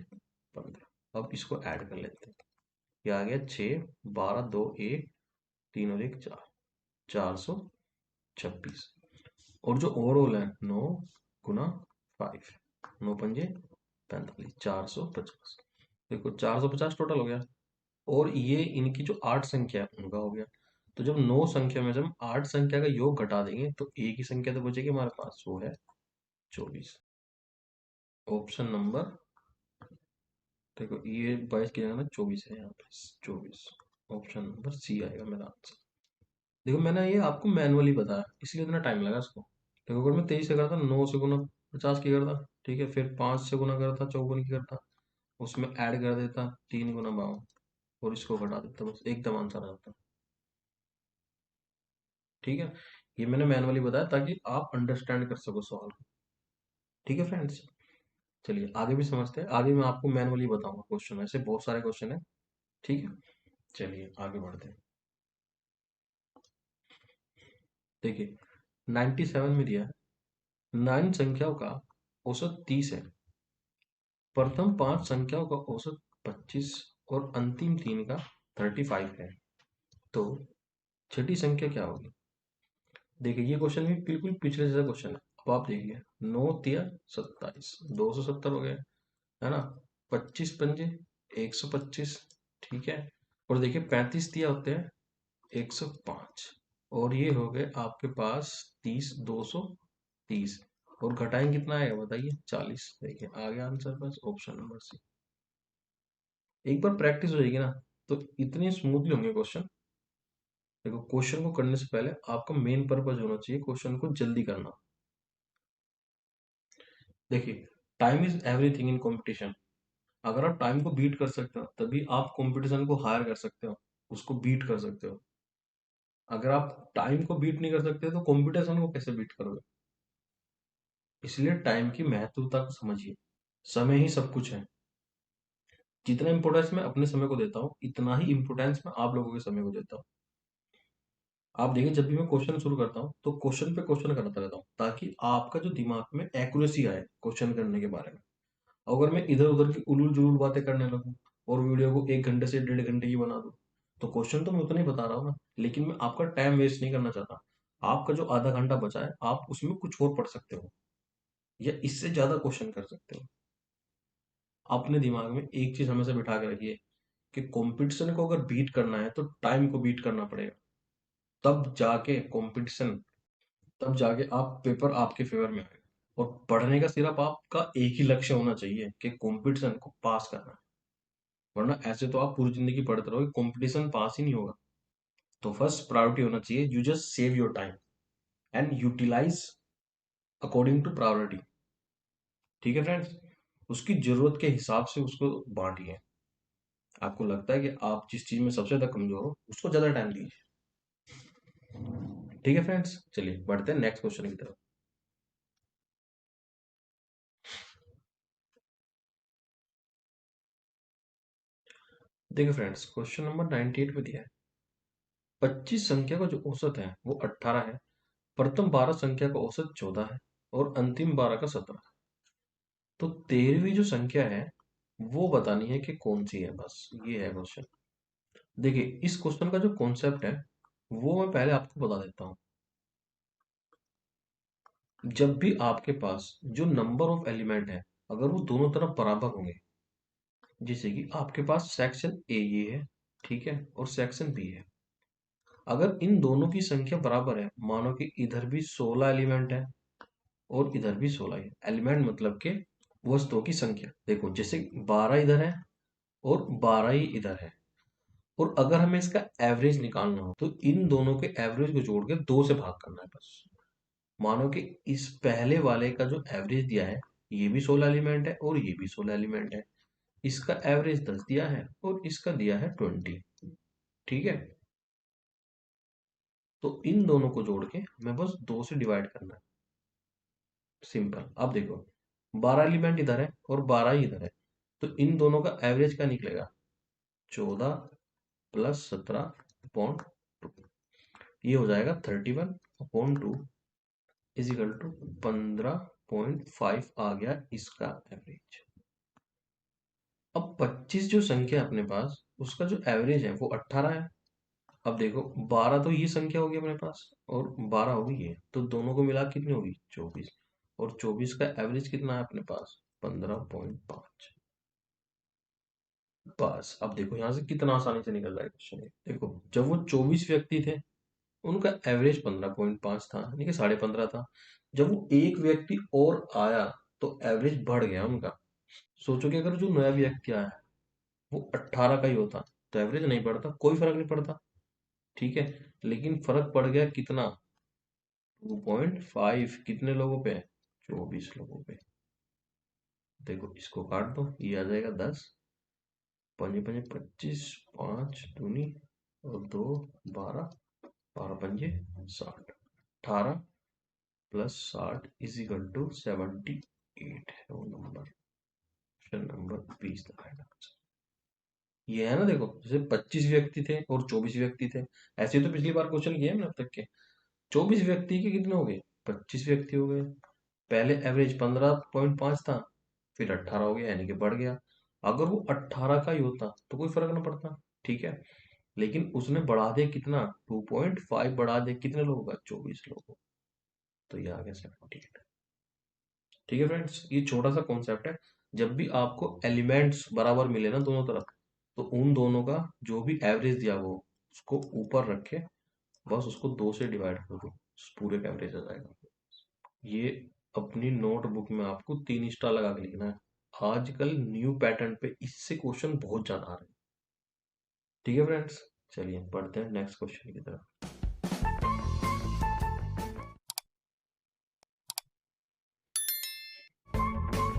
15। अब इसको ऐड कर लेते हैं। ये आ गया 6 12 2 1 3 और 1 4, 426। और जो ओवरऑल है 9 गुना 5, 9 पंजे 45, 450। देखो 450 टोटल हो गया। और ये इनकी जो 8 संख्या है उनका हो गया। तो जब 9 संख्या में से हम 8 संख्या का योग घटा देंगे तो एक ही संख्या तो बचेगी हमारे पास, वो है 24। ऑप्शन नंबर, देखो ये 22 की जगह ना 24 है यहाँ पे, 24। ऑप्शन नंबर सी आएगा मेरा आंसर। देखो मैंने ये आपको मैनुअली बताया इसलिए इतना टाइम लगा इसको। देखो अगर मैं 23 से करता 9 से गुना 50 की करता, ठीक है, फिर 5 से गुना करता 54 की करता, उसमें ऐड कर देता 3 गुना 52 और इसको घटा देता, बस एकदम आंसर आ जाता। ठीक है। ये मैंने मैनुअली बताया ताकि आप अंडरस्टैंड कर सको सवाल को। ठीक है फ्रेंड्स, चलिए आगे भी समझते हैं। आगे मैं आपको मैनुअली बताऊंगा क्वेश्चन, ऐसे बहुत सारे क्वेश्चन है। ठीक है, चलिए आगे बढ़ते हैं। देखिए 97 में दिया है, 9 संख्याओं का औसत 30 है, प्रथम 5 संख्याओं का औसत 25 और अंतिम 3 का 35 है, तो छठी संख्या क्या होगी? देखिए ये क्वेश्चन भी बिल्कुल पिछले जैसा क्वेश्चन है। अब आप देखिए, 9 तिया 27, 270 हो गए, है ना। 25 पंजे 125, ठीक है। और देखिए 35 तिया होते हैं 105, और ये हो गए आपके पास 30 230, और घटाएं कितना आएगा बताइए? 40। देखिए आ गया आंसर, बस ऑप्शन नंबर सी। एक बार प्रैक्टिस हो जाएगी ना, तो इतने स्मूथली होंगे क्वेश्चन। देखो क्वेश्चन को करने से पहले आपका मेन पर्पज होना चाहिए क्वेश्चन को जल्दी करना। देखिए time is everything in competition. अगर आप टाइम को बीट कर सकते हो तभी आप कंपटीशन को हायर कर सकते हो, उसको बीट कर सकते हो। अगर आप टाइम को बीट नहीं कर सकते तो कंपटीशन को कैसे बीट करोगे? इसलिए टाइम की महत्वता को समझिए। समय ही सब कुछ है। जितना इंपॉर्टेंस मैं अपने समय को देता हूँ, इतना ही इंपॉर्टेंस मैं आप लोगों के समय को देता हूँ। आप देखिए जब भी मैं क्वेश्चन शुरू करता हूँ तो क्वेश्चन पे क्वेश्चन करता रहता हूँ, ताकि आपका जो दिमाग में एक्यूरेसी आए क्वेश्चन करने के बारे में। अगर मैं इधर उधर की उलूल जुलूल बातें करने लगूं और वीडियो को 1 घंटे से 1.5 घंटे की बना दूं, तो क्वेश्चन तो मैं उतना ही बता रहा हूँ ना, लेकिन मैं आपका टाइम वेस्ट नहीं करना चाहता। आपका जो आधा घंटा बचा है आप उसमें कुछ और पढ़ सकते हो, या इससे ज्यादा क्वेश्चन कर सकते हो। अपने दिमाग में एक चीज हमेशा बिठा के रखिए कि कंपटीशन को अगर बीट करना है तो टाइम को बीट करना पड़ेगा। तब जाके कंपटीशन, तब जाके आप पेपर आपके फेवर में आएगा। और पढ़ने का सिर्फ आपका एक ही लक्ष्य होना चाहिए कि कंपटीशन को पास करना है। वरना ऐसे तो आप पूरी जिंदगी पढ़ते रहोगे, कंपटीशन पास ही नहीं होगा। तो फर्स्ट प्रायोरिटी होना चाहिए, you just save your time and utilise according to priority. ठीक है फ्रेंड्स, उसकी जरूरत के हिसाब से उसको बांटिए। आपको लगता है कि आप जिस चीज में सबसे ज्यादा कमजोर हो उसको ज्यादा टाइम दीजिए। ठीक है फ्रेंड्स, चलिए बढ़ते हैं नेक्स्ट क्वेश्चन की तरफ। देखिए फ्रेंड्स, क्वेश्चन नंबर 98 में दिया है, 25 संख्या का जो औसत है वो 18 है, प्रथम 12 संख्या का औसत 14 है, और अंतिम 12 का 17। तो 13वीं जो संख्या है वो बतानी है कि कौन सी है, बस ये है क्वेश्चन। देखिए इस क्वेश्चन का जो कॉन्सेप्ट है वो मैं पहले आपको बता देता हूँ। जब भी आपके पास जो नंबर ऑफ एलिमेंट है, अगर वो दोनों तरफ बराबर होंगे, जैसे कि आपके पास सेक्शन ए ये है, ठीक है, और सेक्शन बी है। अगर इन दोनों की संख्या बराबर है, मानो कि इधर भी 16 एलिमेंट है और इधर भी 16 है। एलिमेंट मतलब के वस्तुओं की संख्या। देखो जैसे 12 इधर है और 12 ही इधर है, और अगर हमें इसका एवरेज निकालना हो तो इन दोनों के एवरेज को जोड़ के 2 से भाग करना है बस। मानो कि इस पहले वाले का जो एवरेज दिया है, ये भी 16 एलिमेंट है और ये भी 16 एलिमेंट है। इसका एवरेज 10 दिया है और इसका दिया है 20। ठीक है, तो इन दोनों को जोड़ के हमें बस 2 से डिवाइड करना है। सिंपल। अब देखो 12 एलिमेंट इधर है और 12 ही इधर है, तो इन दोनों का एवरेज क्या निकलेगा? 14 प्लस 17/2, ये हो जाएगा 31/2 इज इक्वल टू 15.5 आ गया इसका एवरेज। अब 25 जो संख्या है अपने पास, उसका जो एवरेज है वो 18 है। अब देखो 12 तो ये संख्या होगी अपने पास और 12 होगी ये, तो दोनों को मिला के कितनी होगी? 24। और 24 का एवरेज कितना है अपने पास? 15.5। बस अब देखो यहाँ से कितना आसानी से निकल रहा है क्वेश्चन। देखो जब वो 24 व्यक्ति थे, उनका एवरेज 15.5 था, यानी कि 15.5 था। जब वो एक व्यक्ति और आया तो एवरेज बढ़ गया उनका। सोचो कि अगर जो नया व्यक्ति आया वो 18 का ही होता तो एवरेज नहीं बढ़ता, कोई फर्क नहीं पड़ता। ठीक है, लेकिन फर्क पड़ गया कितना? 2.5। कितने लोगों पे? 24 लोगों पे। देखो इसको काट दो, ये आ जाएगा 10, पंजे पंजे 25, 5 दूनी और 2 12, 12 पंजे 60। 18 प्लस 60 इज इक्वल टू 78 है वो नंबर। ऑप्शन नंबर 20 आएगा। ये है ना, देखो जैसे 25 व्यक्ति थे और 24 व्यक्ति थे, ऐसे तो पिछली बार क्वेश्चन किए हमने अब तक के। 24 व्यक्ति के कितने हो गए, 25 व्यक्ति हो गए। पहले एवरेज 15.5 था, फिर 18 हो गया, यानी कि बढ़ गया। अगर वो 18 का ही होता तो कोई फर्क ना पड़ता, ठीक है। लेकिन उसने बढ़ा दिया कितना, 2.5 बढ़ा दिया, कितने लोगों का, 24 लोगों। तो ये आ गया 78। ठीक है फ्रेंड्स, ये छोटा सा कॉन्सेप्ट है। जब भी आपको एलिमेंट्स बराबर मिले ना दोनों तरफ, तो उन दोनों का जो भी एवरेज दिया वो उसको ऊपर रखे, बस उसको 2 से डिवाइड कर दो, पूरे का एवरेज आ जाएगा। ये अपनी नोटबुक में आपको 3 स्टार लगा के लिखना है। आजकल न्यू पैटर्न पे इससे क्वेश्चन बहुत ज्यादा आ रहे हैं। ठीक है फ्रेंड्स, चलिए पढ़ते हैं नेक्स्ट क्वेश्चन की तरफ।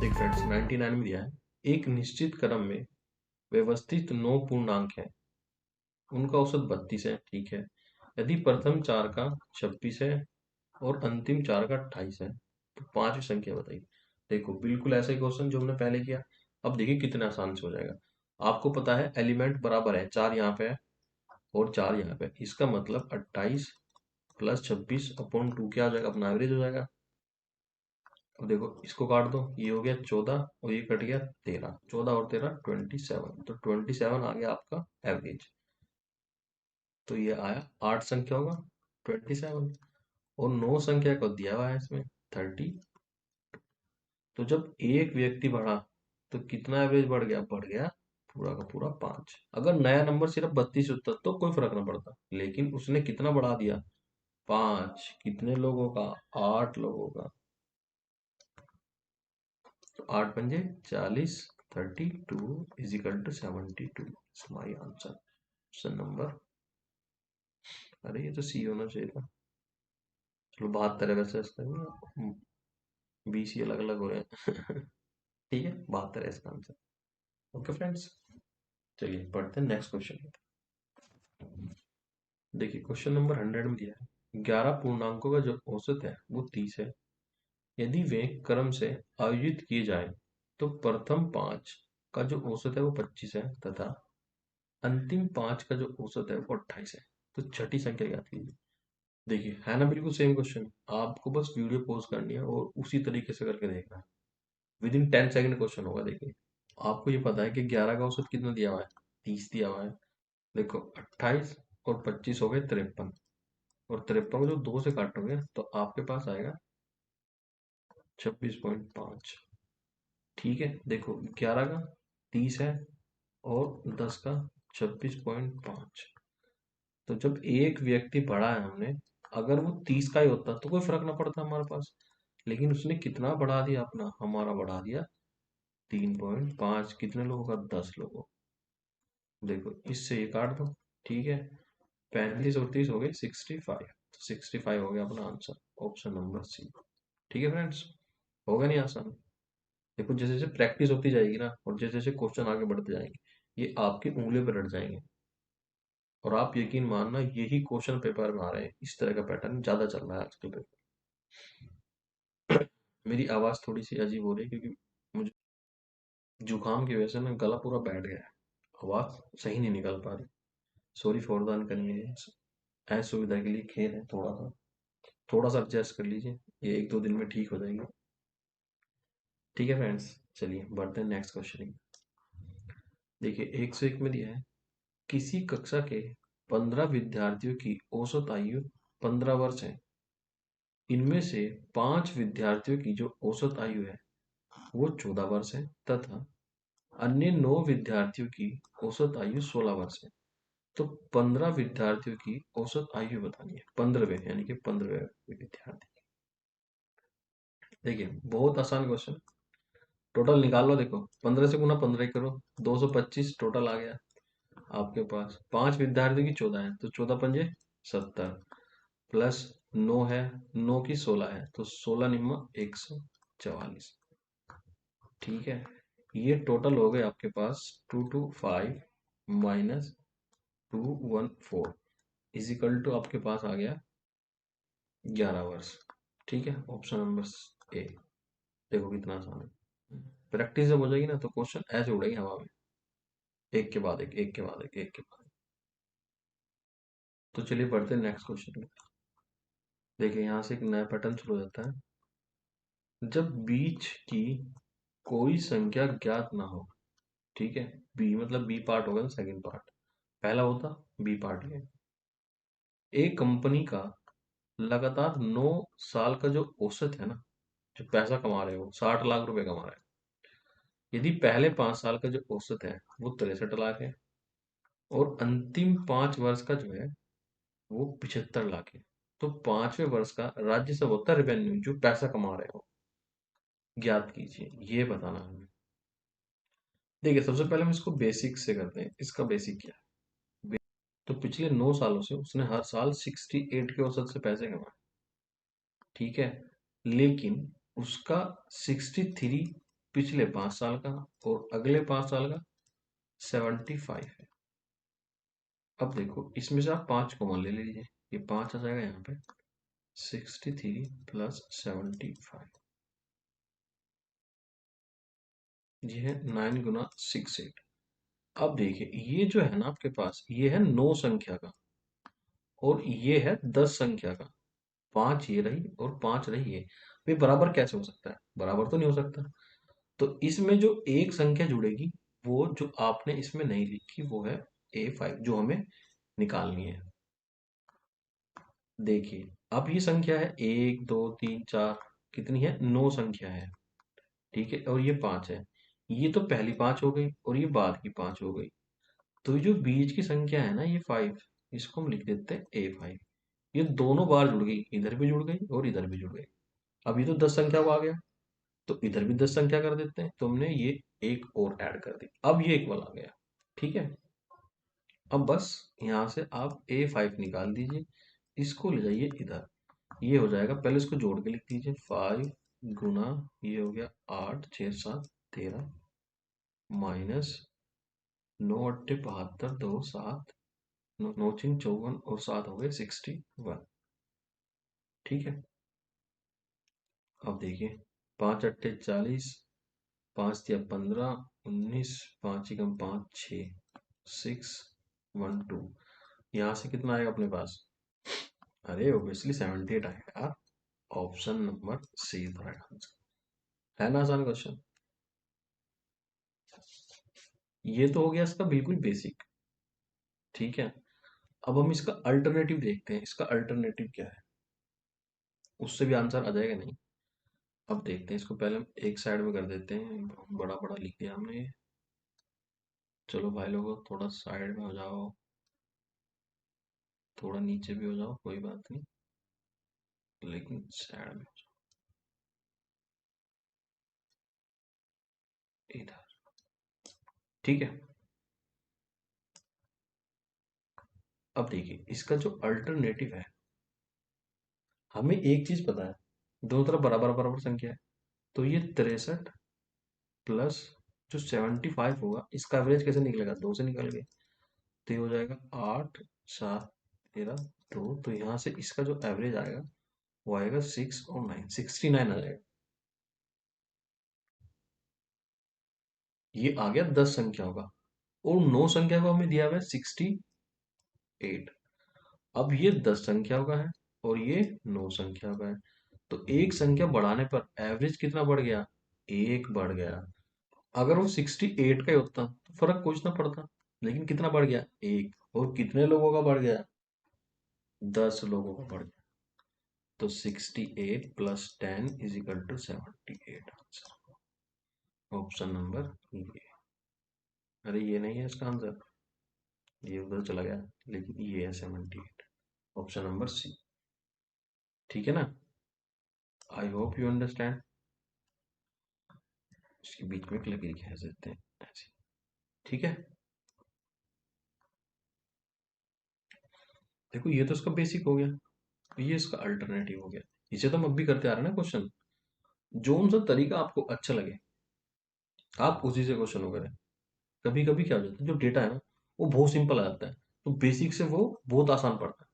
देख फ्रेंड्स, 99 में दिया है, एक निश्चित क्रम में व्यवस्थित 9 पूर्णांक हैं, उनका औसत 32 है, ठीक है। यदि प्रथम 4 का 26 है और अंतिम 4 का 28 है, तो पांचवी संख्या बताइए। देखो बिल्कुल ऐसा ही क्वेश्चन जो हमने पहले किया। अब देखिए कितना आसान से हो जाएगा। आपको पता है एलिमेंट बराबर है, 4 यहाँ पे है और 4 यहाँ पे, इसका मतलब 28 प्लस 26 अपॉन 2 क्या हो जाएगा, अपना एवरेज हो जाएगा। अब देखो इसको काट दो, ये हो गया 14 और ये कट गया 13, 14 और 13 27, तो 27 आ गया आपका एवरेज। तो ये आया 8 संख्या होगा 27, और 9 संख्या को दिया हुआ है इसमें 30। तो जब एक व्यक्ति बढ़ा तो कितना एवरेज बढ़ गया, बढ़ गया पूरा का पूरा 5। अगर नया नंबर सिर्फ 32 होता तो कोई फर्क ना पड़ता, लेकिन उसने कितना बढ़ा दिया, 5। कितने लोगों का, 8 लोगों का। तो 8 पंजे 40, 32 is equal to 72, my answer. Option number, अरे ये तो सी होना चाहिए था। चलो 72 है वैसे इसका, 20 ही अलग अलग हो रहे हैं। ठीक है, 72 है इसका आंसर। ओके फ्रेंड्स, चलिए पढ़ते हैं नेक्स्ट क्वेश्चन। देखिए क्वेश्चन नंबर 100 में दिया है, 11 पूर्णांकों का जो औसत है वो 30 है। यदि वे क्रम से आयोजित किए जाएं तो प्रथम 5 का जो औसत है वो 25 है, तथा अंतिम 5 का जो औसत है वो 28 है। तो छठी संख्या ज्ञात कीजिए। देखिए है ना बिल्कुल सेम क्वेश्चन, आपको बस वीडियो पॉज करनी है और उसी तरीके से करके देखना है। विद इन 10 सेकंड क्वेश्चन होगा। देखिए आपको ये पता है कि 11 का औसत कितना दिया हुआ है, 30 दिया हुआ है। देखो 28 और 25 हो गए 53, और 53 को जो 2 से काटोगे तो आपके पास आएगा 26.5। ठीक है, देखो 11 का 30 है और 10 का 26.5। तो जब एक व्यक्ति बढ़ा है हमने, अगर वो 30 का ही होता तो कोई फर्क ना पड़ता हमारे पास, लेकिन उसने कितना बढ़ा दिया, अपना हमारा बढ़ा दिया 3.5। कितने लोगों का, 10 लोगों। देखो इससे ये काट दो, ठीक है। 35 और 30 हो गए 65, तो 65 हो गया अपना आंसर, ऑप्शन नंबर सी। ठीक है फ्रेंड्स, होगा नहीं आसान। देखो जैसे जैसे प्रैक्टिस होती जाएगी ना, और जैसे जैसे क्वेश्चन आगे बढ़ते जाएंगे, ये आपकी उंगलियों पर रट जाएंगे। और आप यकीन मानना, यही क्वेश्चन पेपर में आ रहे हैं, इस तरह का पैटर्न ज्यादा चल रहा है आजकल पेपर। मेरी आवाज थोड़ी सी अजीब हो रही है क्योंकि मुझे जुकाम की वजह से ना गला पूरा बैठ गया है, आवाज सही नहीं निकल पा रही। Sorry for the inconvenience. असुविधा के लिए खेद है, थोड़ा सा एडजस्ट कर लीजिए, ये 1-2 दिन में ठीक हो जाएगी। ठीक है फ्रेंड्स, चलिए बढ़ते हैं नेक्स्ट क्वेश्चन। देखिए 101 में दिया है, किसी कक्षा के 15 विद्यार्थियों की औसत आयु 15 वर्ष है। इनमें से 5 विद्यार्थियों की जो औसत आयु है वो 14 वर्ष है, तथा अन्य 9 विद्यार्थियों की औसत आयु 16 वर्ष है। तो 15 विद्यार्थियों की औसत आयु बतानी है, 15वें यानी कि 15वें विद्यार्थी। देखिए बहुत आसान क्वेश्चन, टोटल निकाल लो। देखो 15 से गुना 15 ही करो, 225 टोटल आ गया आपके पास। 5 विद्यार्थियों की 14 है, तो 14 पंजे 70, प्लस 9 है, 9 की 16 है, तो 16 निम्मा 144। ठीक है, ये टोटल हो गए आपके पास 225 माइनस 214 इज इक्वल टू आपके पास आ गया 11 वर्ष। ठीक है, ऑप्शन नंबर ए। देखो कितना आसान है। प्रैक्टिस जब हो जाएगी ना तो क्वेश्चन ऐसे उड़ेगी हवा में, एक के बाद एक, एक के बाद एक, एक के बाद एक। तो चलिए बढ़ते हैं नेक्स्ट क्वेश्चन में। देखिए यहाँ से एक नया पैटर्न शुरू हो जाता है। जब बीच की कोई संख्या ज्ञात ना हो, ठीक है, बी मतलब बी पार्ट होगा ना, सेकंड पार्ट। पहला होता बी पार्ट ये, एक कंपनी का लगातार 9 साल का जो औसत है ना, जो पैसा कमा रहे हो, 60 लाख रुपए कमा रहे हैं, यदि पहले 5 साल का जो औसत है वो 63 लाख है, और अंतिम 5 वर्ष का जो है वो 75 लाख है, तो 5वें वर्ष का राज्य होता है रेवेन्यू, जो पैसा कमा रहे हो, ज्ञात कीजिए, ये बताना है हमें। देखिए सबसे पहले हम इसको बेसिक से करते हैं। इसका बेसिक क्या है? तो पिछले 9 सालों से उसने हर साल 68 के औसत से पैसे कमाए, ठीक है, लेकिन उसका 63 पिछले 5 साल का और अगले 5 साल का 75 है। अब देखो इसमें से आप 5 कॉमन ले लीजिए, ये 5 आ जाएगा यहाँ पे, 63 प्लस 75, ये है 9 गुना 68। अब देखिए ये जो है ना आपके पास, ये है 9 संख्या का और ये है 10 संख्या का। 5 ये रही और 5 रही ये, वे बराबर कैसे हो सकता है? बराबर तो नहीं हो सकता। तो इसमें जो एक संख्या जुड़ेगी, वो जो आपने इसमें नहीं लिखी, वो है A5, जो हमें निकालनी है। देखिए अब ये संख्या है 1 2 3 4, कितनी है? 9 संख्या है, ठीक है, और ये 5 है। ये तो पहली 5 हो गई और ये बाद की 5 हो गई। तो ये जो बीच की संख्या है ना, ये 5, इसको हम लिख देते हैं A5। ये दोनों बार जुड़ गई, इधर भी जुड़ गई और इधर भी जुड़ गई। अब ये तो 10 संख्या को आ गया, तो इधर भी 10 संख्या कर देते हैं, तो हमने ये एक और ऐड कर दी, अब ये इक्वल आ गया, ठीक है। अब बस यहाँ से आप A5 निकाल दीजिए, इसको ले जाइए इधर, ये हो जाएगा, पहले इसको जोड़ के लिख दीजिए, 5 गुना, ये हो गया 8 6 7 13, माइनस 9 8 72 2 7, 9 9 54 और 7 हो गए 61, ठीक है। अब देखिए 5 8 40, 5 3 15, 19, 5 1 5 6, 6 1 2, यहाँ से कितना आएगा अपने पास? अरे ओबियसली 78 आएगा यार। Option number C is right answer. है ना आसान क्वेश्चन? ये तो हो गया इसका बिल्कुल बेसिक, ठीक है। अब हम इसका अल्टरनेटिव देखते हैं, इसका अल्टरनेटिव क्या है, उससे भी आंसर आ जाएगा नहीं। अब देखते हैं इसको, पहले हम एक साइड में कर देते हैं, बड़ा बड़ा लिख दिया हमने ये। चलो भाई लोगों थोड़ा साइड में हो जाओ, थोड़ा नीचे भी हो जाओ, कोई बात नहीं, लेकिन साइड में हो जाओ इधर, ठीक है। अब देखिए इसका जो अल्टरनेटिव है, हमें एक चीज पता है, दोनों तरफ बराबर बराबर संख्या है, तो ये 63 प्लस जो 75 होगा, इसका एवरेज कैसे निकलेगा? 2 से निकल गए, तो ये हो जाएगा 8 7 13 2, तो यहाँ से इसका जो एवरेज आएगा वो आएगा 6 और 9, 69 आ जाएगा। ये आ गया 10 संख्याओं का, और 9 संख्या को हमें दिया हुआ है 68। अब ये 10 संख्याओं का है और ये 9 संख्याओं का है, तो एक संख्या बढ़ाने पर एवरेज कितना बढ़ गया? एक बढ़ गया। अगर वो 68 का ही होता तो फर्क कुछ ना पड़ता, लेकिन कितना बढ़ गया? एक। और कितने लोगों का बढ़ गया? 10 लोगों का बढ़ गया। तो 68 plus 10 is equal to 78 answer, option number ये। अरे ये नहीं है इसका आंसर, ये उधर चला गया, लेकिन ये है 78, ऑप्शन नंबर सी, ठीक है ना। I hope you understand. इसके बीच में एक लकीर खींच देते हैं ऐसे, ठीक है। देखो ये तो इसका बेसिक हो गया, ये इसका अल्टरनेटिव हो गया। इसे तो हम अब भी करते आ रहे हैं ना क्वेश्चन, जो सा तरीका आपको अच्छा लगे आप उसी से क्वेश्चन करें। कभी कभी क्या हो जाता है, जो डेटा है ना वो बहुत सिंपल आ जाता है, तो बेसिक से वो बहुत आसान पड़ता है,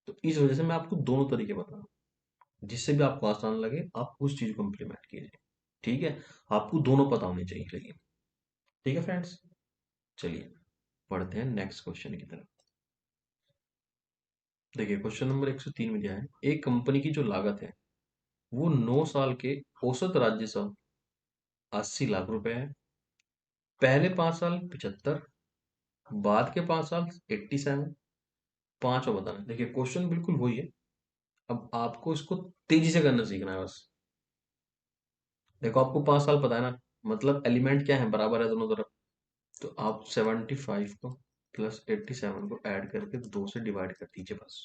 तो इस वजह से मैं आपको दोनों तरीके बता रहा हूँ। जिससे भी आपको आसान लगे आप उस चीज को इम्प्लीमेंट कीजिए। ठीक है, आपको दोनों पता होने चाहिए लेकिन। ठीक है फ्रेंड्स, चलिए पढ़ते हैं नेक्स्ट क्वेश्चन की तरफ। देखिए क्वेश्चन नंबर 103 में दिया है, एक कंपनी की जो लागत है वो 9 साल के औसत राजस्व 80 लाख रुपए है। पहले 5 साल 75, बाद के 5 साल 87, पांचवा बताना है। देखिए क्वेश्चन बिल्कुल वही है, अब आपको इसको तेजी से करना सीखना है बस। देखो आपको 5 साल पता है ना, मतलब एलिमेंट क्या है, बराबर है दोनों तरफ। तो आप 75 को प्लस 87 को ऐड करके 2 से डिवाइड कर दीजिए बस।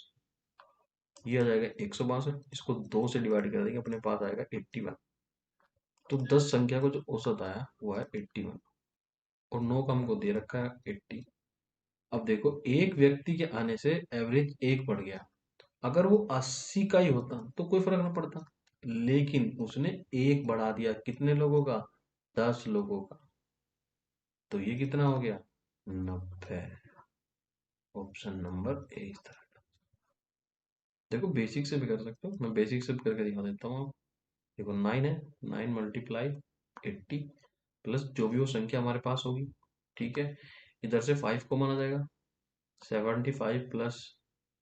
ये आ जाएगा 162, इसको 2 से डिवाइड कर देंगे अपने पास आएगा 81। तो 10 संख्या को जो औसत आया वो है 81, और 9 का हमको दे रखा है 80। अब देखो एक व्यक्ति के आने से एवरेज एक बढ़ गया, अगर वो 80 का ही होता तो कोई फर्क ना पड़ता, लेकिन उसने एक बढ़ा दिया, कितने लोगों का, 10 लोगों का। तो ये कितना हो गया, 90। ऑप्शन नंबर ए इस तरह। देखो बेसिक से भी कर सकते हो, मैं बेसिक से भी करके दिखा देता हूँ। देखो 9 है, 9 × 80 प्लस जो भी वो संख्या हमारे पास होगी। ठीक है, इधर से 5 कॉमन आ जाएगा, 75 प्लस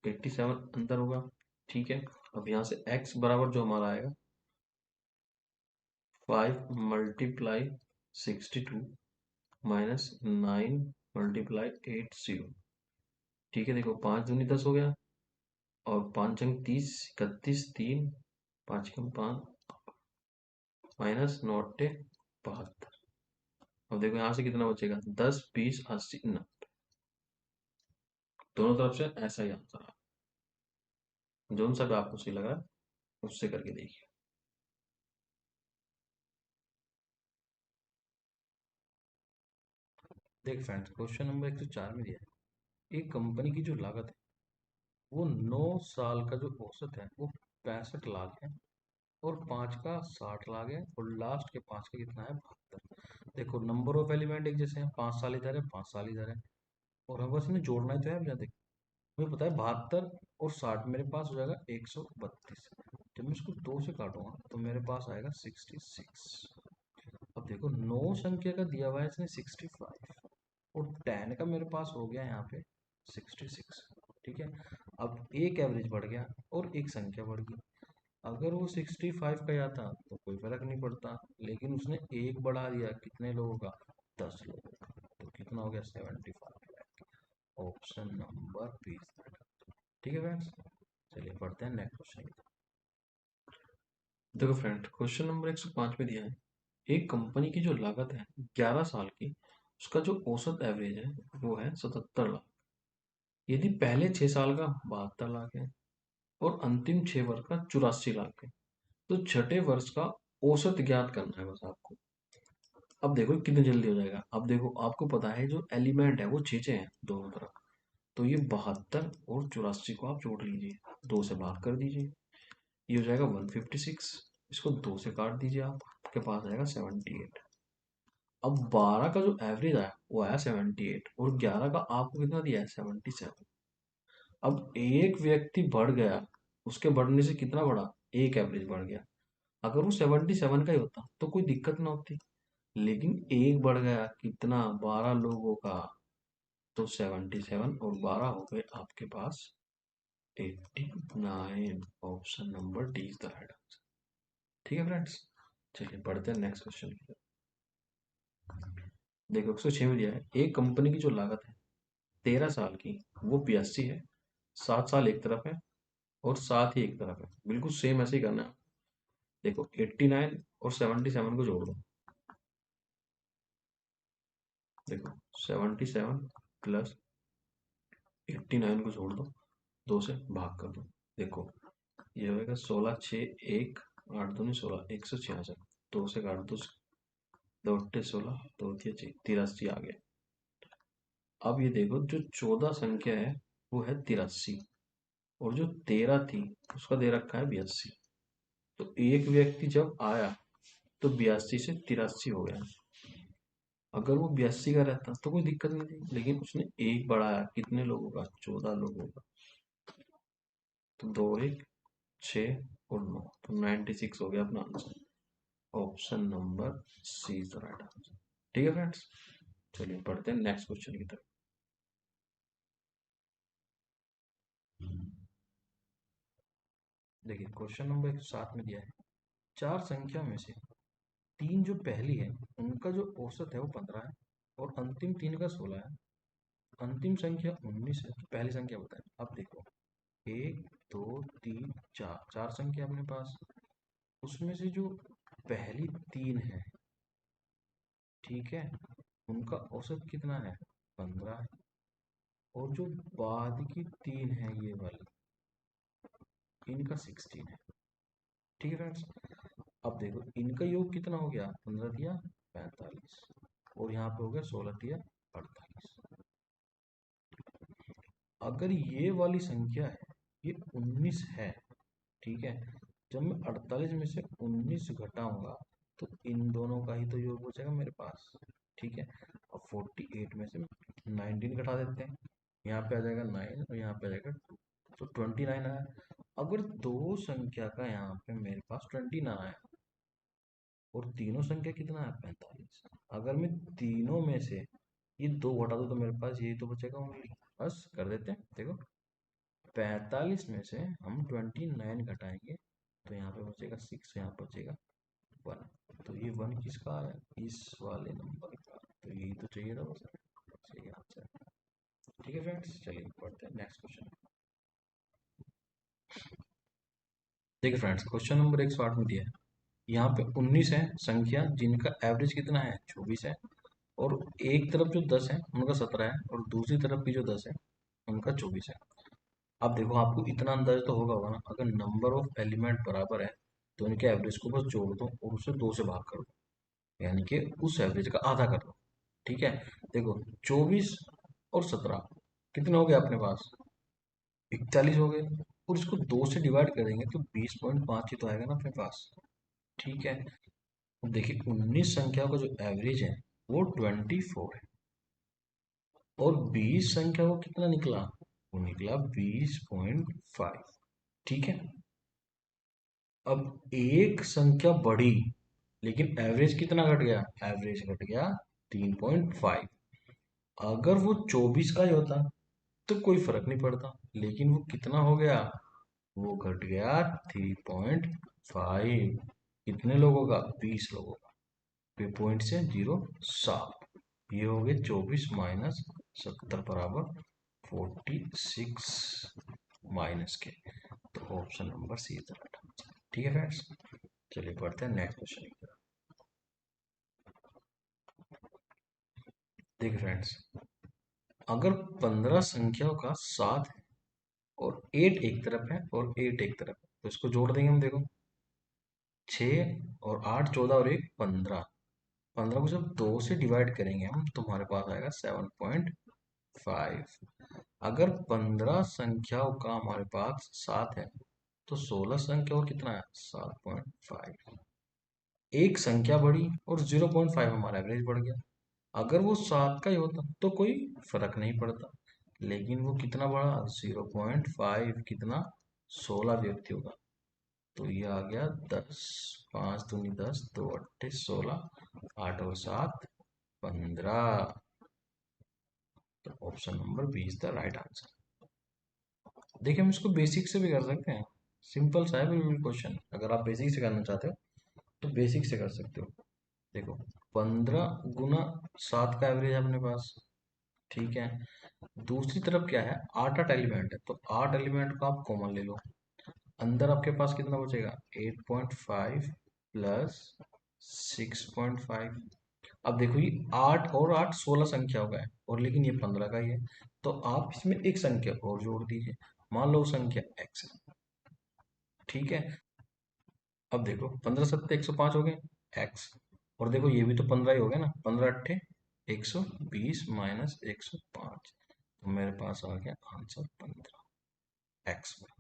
87 अंदर होगा। ठीक है, अब यहाँ से x बराबर जो हमारा आएगा 5 × 62 माइनस 9 × 80। ठीक है, देखो 5 दूनी 10 हो गया, और 5 × 30 31, 3 5 कम 5 माइनस 9 × 72। अब देखो यहाँ से कितना बचेगा, 10 20 80 90। दोनों तरफ से ऐसा ही आंसर है, जो सा भी आपको सही लगा उससे करके देखिए। देख फ्रेंड्स, क्वेश्चन नंबर 104 में दिया है, एक कंपनी की जो लागत है वो 9 साल का जो औसत है वो 65 लाख है, और 5 का 60 लाख है, और लास्ट के 5 का कितना है, 72। देखो नंबर ऑफ एलिमेंट एक जैसे हैं, 5 साल इधर है 5 साल इधर है, और हमें बस इन्हें जोड़ना ही तो है। अब देखो मुझे पता है 72 और 60 मेरे पास हो जाएगा 132। जब मैं इसको 2 से काटूंगा तो मेरे पास आएगा 66। अब देखो 9 संख्या का दिया हुआ है इसने 65, और 10 का मेरे पास हो गया यहाँ पे 66। ठीक है, अब एक एवरेज बढ़ गया और एक संख्या बढ़ गई। अगर वो 65 का आता तो कोई फर्क नहीं पड़ता, लेकिन उसने एक बढ़ा दिया, कितने लोगों का, 10 लोगों का। तो कितना हो गया, 75। Option number B. ठीक है फ्रेंड्स, चलिए पढ़ते हैं नेक्स्ट क्वेश्चन। देखो फ्रेंड क्वेश्चन नंबर 105 में दिया है, एक कंपनी की जो लागत है 11 साल की, उसका जो औसत एवरेज है वो है 77 लाख। यदि पहले 6 साल का 72 लाख है और अंतिम 6 वर्ष का 84 लाख है, तो छठे वर्ष का औसत ज्ञात करना है बस आपको। अब देखो कितनी जल्दी हो जाएगा। अब देखो आपको पता है जो एलिमेंट है वो छे हैं दोनों तरफ, तो ये 72 और 84 को आप जोड़ लीजिए, 2 से भाग कर दीजिए, ये हो जाएगा 156। इसको 2 से काट दीजिए, आपके पास आएगा 78। अब 12 का जो एवरेज आया वो आया 78, और 11 का आपको कितना दिया है, 77। अब एक व्यक्ति बढ़ गया, उसके बढ़ने से कितना बढ़ा, एक एवरेज बढ़ गया। अगर वो 77 का ही होता तो कोई दिक्कत ना होती, लेकिन एक बढ़ गया, कितना, 12 लोगों का। तो 77 और 12 हो गए आपके पास 89। Option number D is the right answer. ठीक है फ्रेंड्स, चलिए पढ़ते हैं नेक्स्ट क्वेश्चन की तरफ। देखो 106 में दिया है, एक कंपनी की जो लागत है 13 साल की वो 82 है, 7 साल एक तरफ है और 7 ही एक तरफ है, बिल्कुल सेम ऐसे ही करना है। देखो 89 और 77 को जोड़ दो। देखो 77 प्लस 89 को जोड़ दो, 2 से भाग कर दो। देखो ये होगा 16 6 1 8 दूनी 16, 166। 2 से काट दो, 2 16 2 83 आ गया। अब ये देखो जो 14 संख्या है वो है 83, और जो 13 थी उसका दे रखा है 82। तो एक व्यक्ति जब आया तो 82 से 83 हो गया। अगर वो 82 का रहता तो कोई दिक्कत नहीं थी, लेकिन उसने एक बढ़ाया, कितने लोगों का, 14 लोगों का। तो 2 1 6 और 9, तो 96 हो गया अपना answer. Option number C is the right answer. ठीक है फ्रेंड्स, चलिए पढ़ते हैं नेक्स्ट क्वेश्चन की तरफ। देखिए क्वेश्चन नंबर 107 में दिया है, चार संख्या में से तीन जो पहली है उनका जो औसत है वो 15 है और अंतिम तीन का 16 है। अंतिम संख्या 19 है, तो पहली संख्या बताएं। अब देखो, एक, दो, तीन, चार, चार संख्या अपने पास। उसमें से जो पहली तीन है, ठीक है, उनका औसत कितना है? 15 है। और जो बाद की तीन है ये वाली, इनका 16 है। ठीक है फ्रेंड्स, अब देखो इनका योग कितना हो गया? 15 दिया 45, और यहाँ पे हो गया 16 दिया 48। अगर ये वाली संख्या है, ये 19 है, ठीक है, जब मैं 48 में से 19 घटाऊंगा तो इन दोनों का ही तो योग बचेगा मेरे पास। ठीक है, अब 48 में से 19 घटा देते हैं, यहाँ पे आ जाएगा 9 और यहाँ पे आ जाएगा 2, तो 29 आया। अगर दो संख्या का यहाँ पे मेरे पास 29 आया और तीनों संख्या कितना है? 45। अगर मैं तीनों में से ये दो घटा दूं तो मेरे पास यही तो बचेगा ओनली। बस कर देते हैं, देखो 45 में से हम 29 घटाएंगे तो यहाँ पे बचेगा 6, यहाँ बचेगा 1। तो ये 1 किसका आया? इस वाले नंबर का। तो यही तो चाहिए था बस, सही आंसर। ठीक है फ्रेंड्स, चलिए पढ़ते हैं नेक्स्ट क्वेश्चन। देखिए फ्रेंड्स, क्वेश्चन नंबर 108 में दिया है, यहाँ पे 19 है संख्या जिनका एवरेज कितना है? 24 है। और एक तरफ जो 10 है उनका 17 है और दूसरी तरफ भी जो 10 है उनका 24 है। अब देखो आपको इतना अंदाजा तो होगा ना, अगर नंबर ऑफ एलिमेंट बराबर है तो इनके एवरेज को बस जोड़ दो और उसे 2 से भाग कर दो, यानी कि उस एवरेज का आधा कर दो। ठीक है, देखो 24 और 17 कितने हो गए अपने पास? 41 हो गए। और इसको 2 से डिवाइड करेंगे तो 20.5 ही तो आएगा ना अपने पास। ठीक है, अब देखिए 19 संख्या का जो एवरेज है वो 24 है और 20 संख्या को कितना निकला? वो निकला 20.5। ठीक है, अब एक संख्या बढ़ी लेकिन एवरेज कितना घट गया? एवरेज घट गया 3.5। अगर वो 24 का ही होता तो कोई फर्क नहीं पड़ता, लेकिन वो कितना हो गया? वो घट गया 3.5। कितने लोगों का? 20 लोगों का। फिर पॉइंट से जीरो साफ। ये हो गए 24 माइनस 70 बराबर 46 माइनस के। तो option number C is the right answer. ठीक है फ्रेंड्स, चलिए पढ़ते हैं नेक्स्ट क्वेश्चन की तरफ। देखिए फ्रेंड्स, अगर 15 संख्याओं का 7 है और 8 एक तरफ है और 8 एक तरफ है तो इसको जोड़ देंगे हम। देखो 6 और 8 14 और 1 15। 15 को जब 2 से डिवाइड करेंगे हम तो हमारे पास आएगा 7.5। अगर 15 संख्याओं का हमारे पास 7 है तो 16 संख्याओं कितना है? 7.5। एक संख्या बढ़ी और 0.5 हमारा एवरेज बढ़ गया। अगर वो 7 का ही होता तो कोई फर्क नहीं पड़ता, लेकिन वो कितना बढ़ा? 0.5। कितना? 16 व्यक्तियों का। तो ये आ गया 10, 5 दूनी 10, 2 अट्ठे 16, 8 और 7 15। तो option number B is the right answer. देखिए हम इसको बेसिक से भी कर सकते हैं, सिंपल सा है बिल्कुल क्वेश्चन। अगर आप बेसिक से करना चाहते हो तो बेसिक से कर सकते हो। देखो 15 गुना 7 का एवरेज है अपने पास। ठीक है, दूसरी तरफ क्या है? 8 8 एलिमेंट है तो 8 एलिमेंट को आप कॉमन ले लो। अंदर आपके पास कितना बचेगा? 8.5 प्लस 6.5। अब देखो ये 8 और 8 16 संख्या हो गए और लेकिन ये 15 का ही है, तो आप इसमें एक संख्या और जोड़ दीजिए। मान लो संख्या x है। ठीक है, अब देखो 15 सत्ते 105 हो गए x, और देखो ये भी तो 15 ही हो गया ना, 15 अट्ठे 120 माइनस 105। तो मेरे पास आ गया आंसर 15 x में।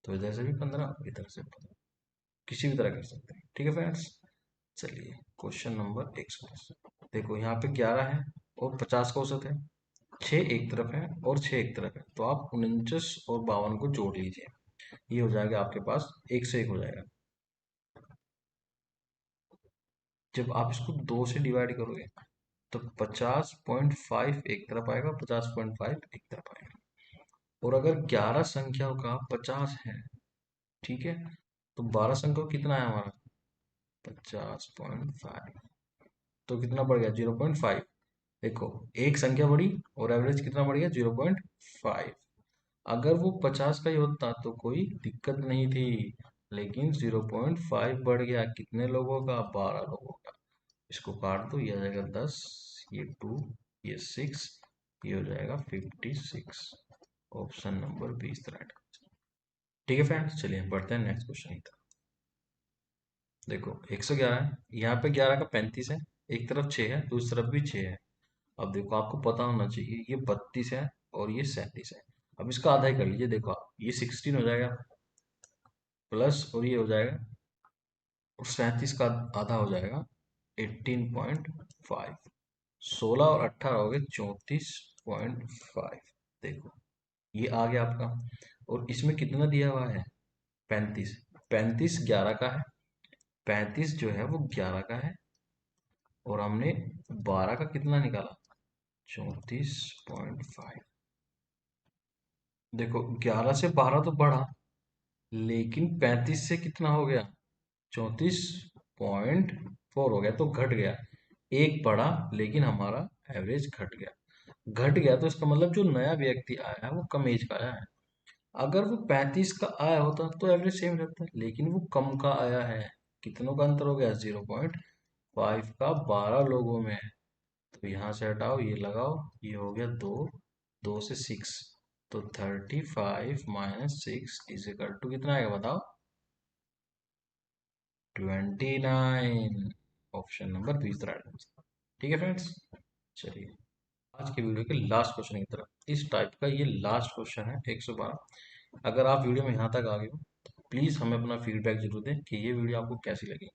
तो इधर से भी 15, इधर से 15, किसी भी तरह कर सकते हैं। ठीक है फ्रेंड्स, चलिए क्वेश्चन नंबर 110। देखो यहाँ पे 11 है और 50 का औसत है। 6 एक तरफ है और 6 एक तरफ है, तो आप 49 और 52 को जोड़ लीजिए। ये हो जाएगा आपके पास 101 हो जाएगा। जब आप इसको 2 से डिवाइड करोगे तो 50.5 एक तरफ आएगा, 50.5 एक तरफ आएगा। और अगर 11 संख्याओं का 50 है, ठीक है, तो 12 संख्याओं कितना है हमारा 50.5, तो कितना बढ़ गया 0.5। देखो एक संख्या बढ़ी और एवरेज कितना बढ़ गया 0.5। अगर वो 50 का ही होता तो कोई दिक्कत नहीं थी, लेकिन 0.5 बढ़ गया, कितने लोगों का 12 लोगों का। इसको काट दो, ये आ जाएगा 10, ये 2, ये 6, ये हो जाएगा 56। Option number 20 right. ठीक है फ्रेंड्स, चलिए बढ़ते हैं नेक्स्ट क्वेश्चन की तरफ। देखो 111 है, यहाँ पे 11 का 35 है, एक तरफ 6 है, दूसरी तरफ भी 6 है। अब देखो आपको पता होना चाहिए ये 32 है और ये 37 है। अब इसका आधा ही कर लीजिए, देखो आप ये 16 हो जाएगा प्लस, और ये हो जाएगा, और 37 का आधा हो जाएगा 18.5। 16 और 18 हो गए 34.5। देखो ये आ गया आपका। और इसमें कितना दिया हुआ है 35। 35 11 का है, 35 जो है वो 11 का है, और हमने 12 का कितना निकाला 34.5। देखो 11 से 12 तो बढ़ा, लेकिन 35 से कितना हो गया 34.4 हो गया, तो घट गया। एक बढ़ा लेकिन हमारा एवरेज घट गया। घट गया तो इसका मतलब जो नया व्यक्ति आया है वो कम एज का आया है। अगर वो 35 का आया होता तो एवरेज सेम रहता, लेकिन वो कम का आया है। कितनों का अंतर हो गया 0.5 का 12 लोगों में। तो यहाँ से हटाओ, ये लगाओ, ये हो गया 2, 2 से 6, तो 35 - 6 इज इक्वल टू कितना आएगा बताओ 29। Option number 20 right answer. ठीक है फ्रेंड्स, चलिए आज के वीडियो के लास्ट क्वेश्चन की तरफ। इस टाइप का ये लास्ट क्वेश्चन है 112। अगर आप वीडियो में यहाँ तक आ गए हो तो प्लीज़ हमें अपना फीडबैक जरूर दें कि ये वीडियो आपको कैसी लगी।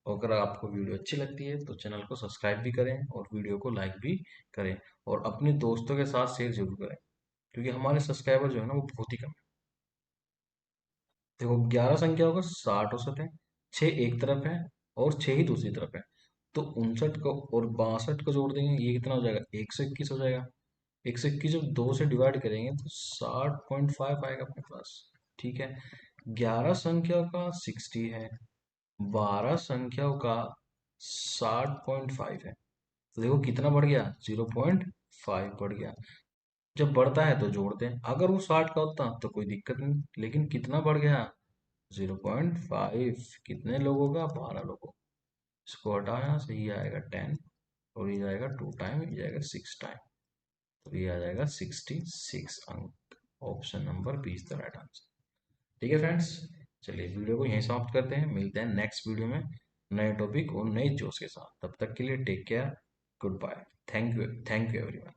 और अगर आपको वीडियो अच्छी लगती है तो चैनल को सब्सक्राइब भी करें और वीडियो को लाइक भी करें, और अपने दोस्तों के साथ शेयर जरूर करें, क्योंकि हमारे सब्सक्राइबर जो है ना वो बहुत ही कम है। देखो 11 संख्याओं का 60 औसत है, 6 एक तरफ है और 6 ही दूसरी तरफ है। तो 59 को और 62 को जोड़ देंगे, ये कितना हो जाएगा 121 हो जाएगा। 121 जब 2 से डिवाइड करेंगे तो 60.5 आएगा अपने पास। ठीक है, 11 संख्याओं का 60 है, 12 संख्याओं का 60.5 है। तो देखो कितना बढ़ गया 0.5 बढ़ गया। जब बढ़ता है तो जोड़ते हैं, अगर वो 60 का होता तो कोई दिक्कत नहीं, लेकिन कितना बढ़ गया 0.5। कितने लोगों का 12 लोगों। इसको हटाओ यहाँ से, ये आएगा 10, और ये जाएगा 2 टाइम, ये जाएगा 6 टाइम, तो ये आ जाएगा 66 अंक। Option number 20 the right answer. ठीक है फ्रेंड्स, चलिए वीडियो को यहीं समाप्त करते हैं, मिलते हैं नेक्स्ट वीडियो में नए टॉपिक और नए जोश के साथ। तब तक के लिए take care, goodbye, thank you everyone.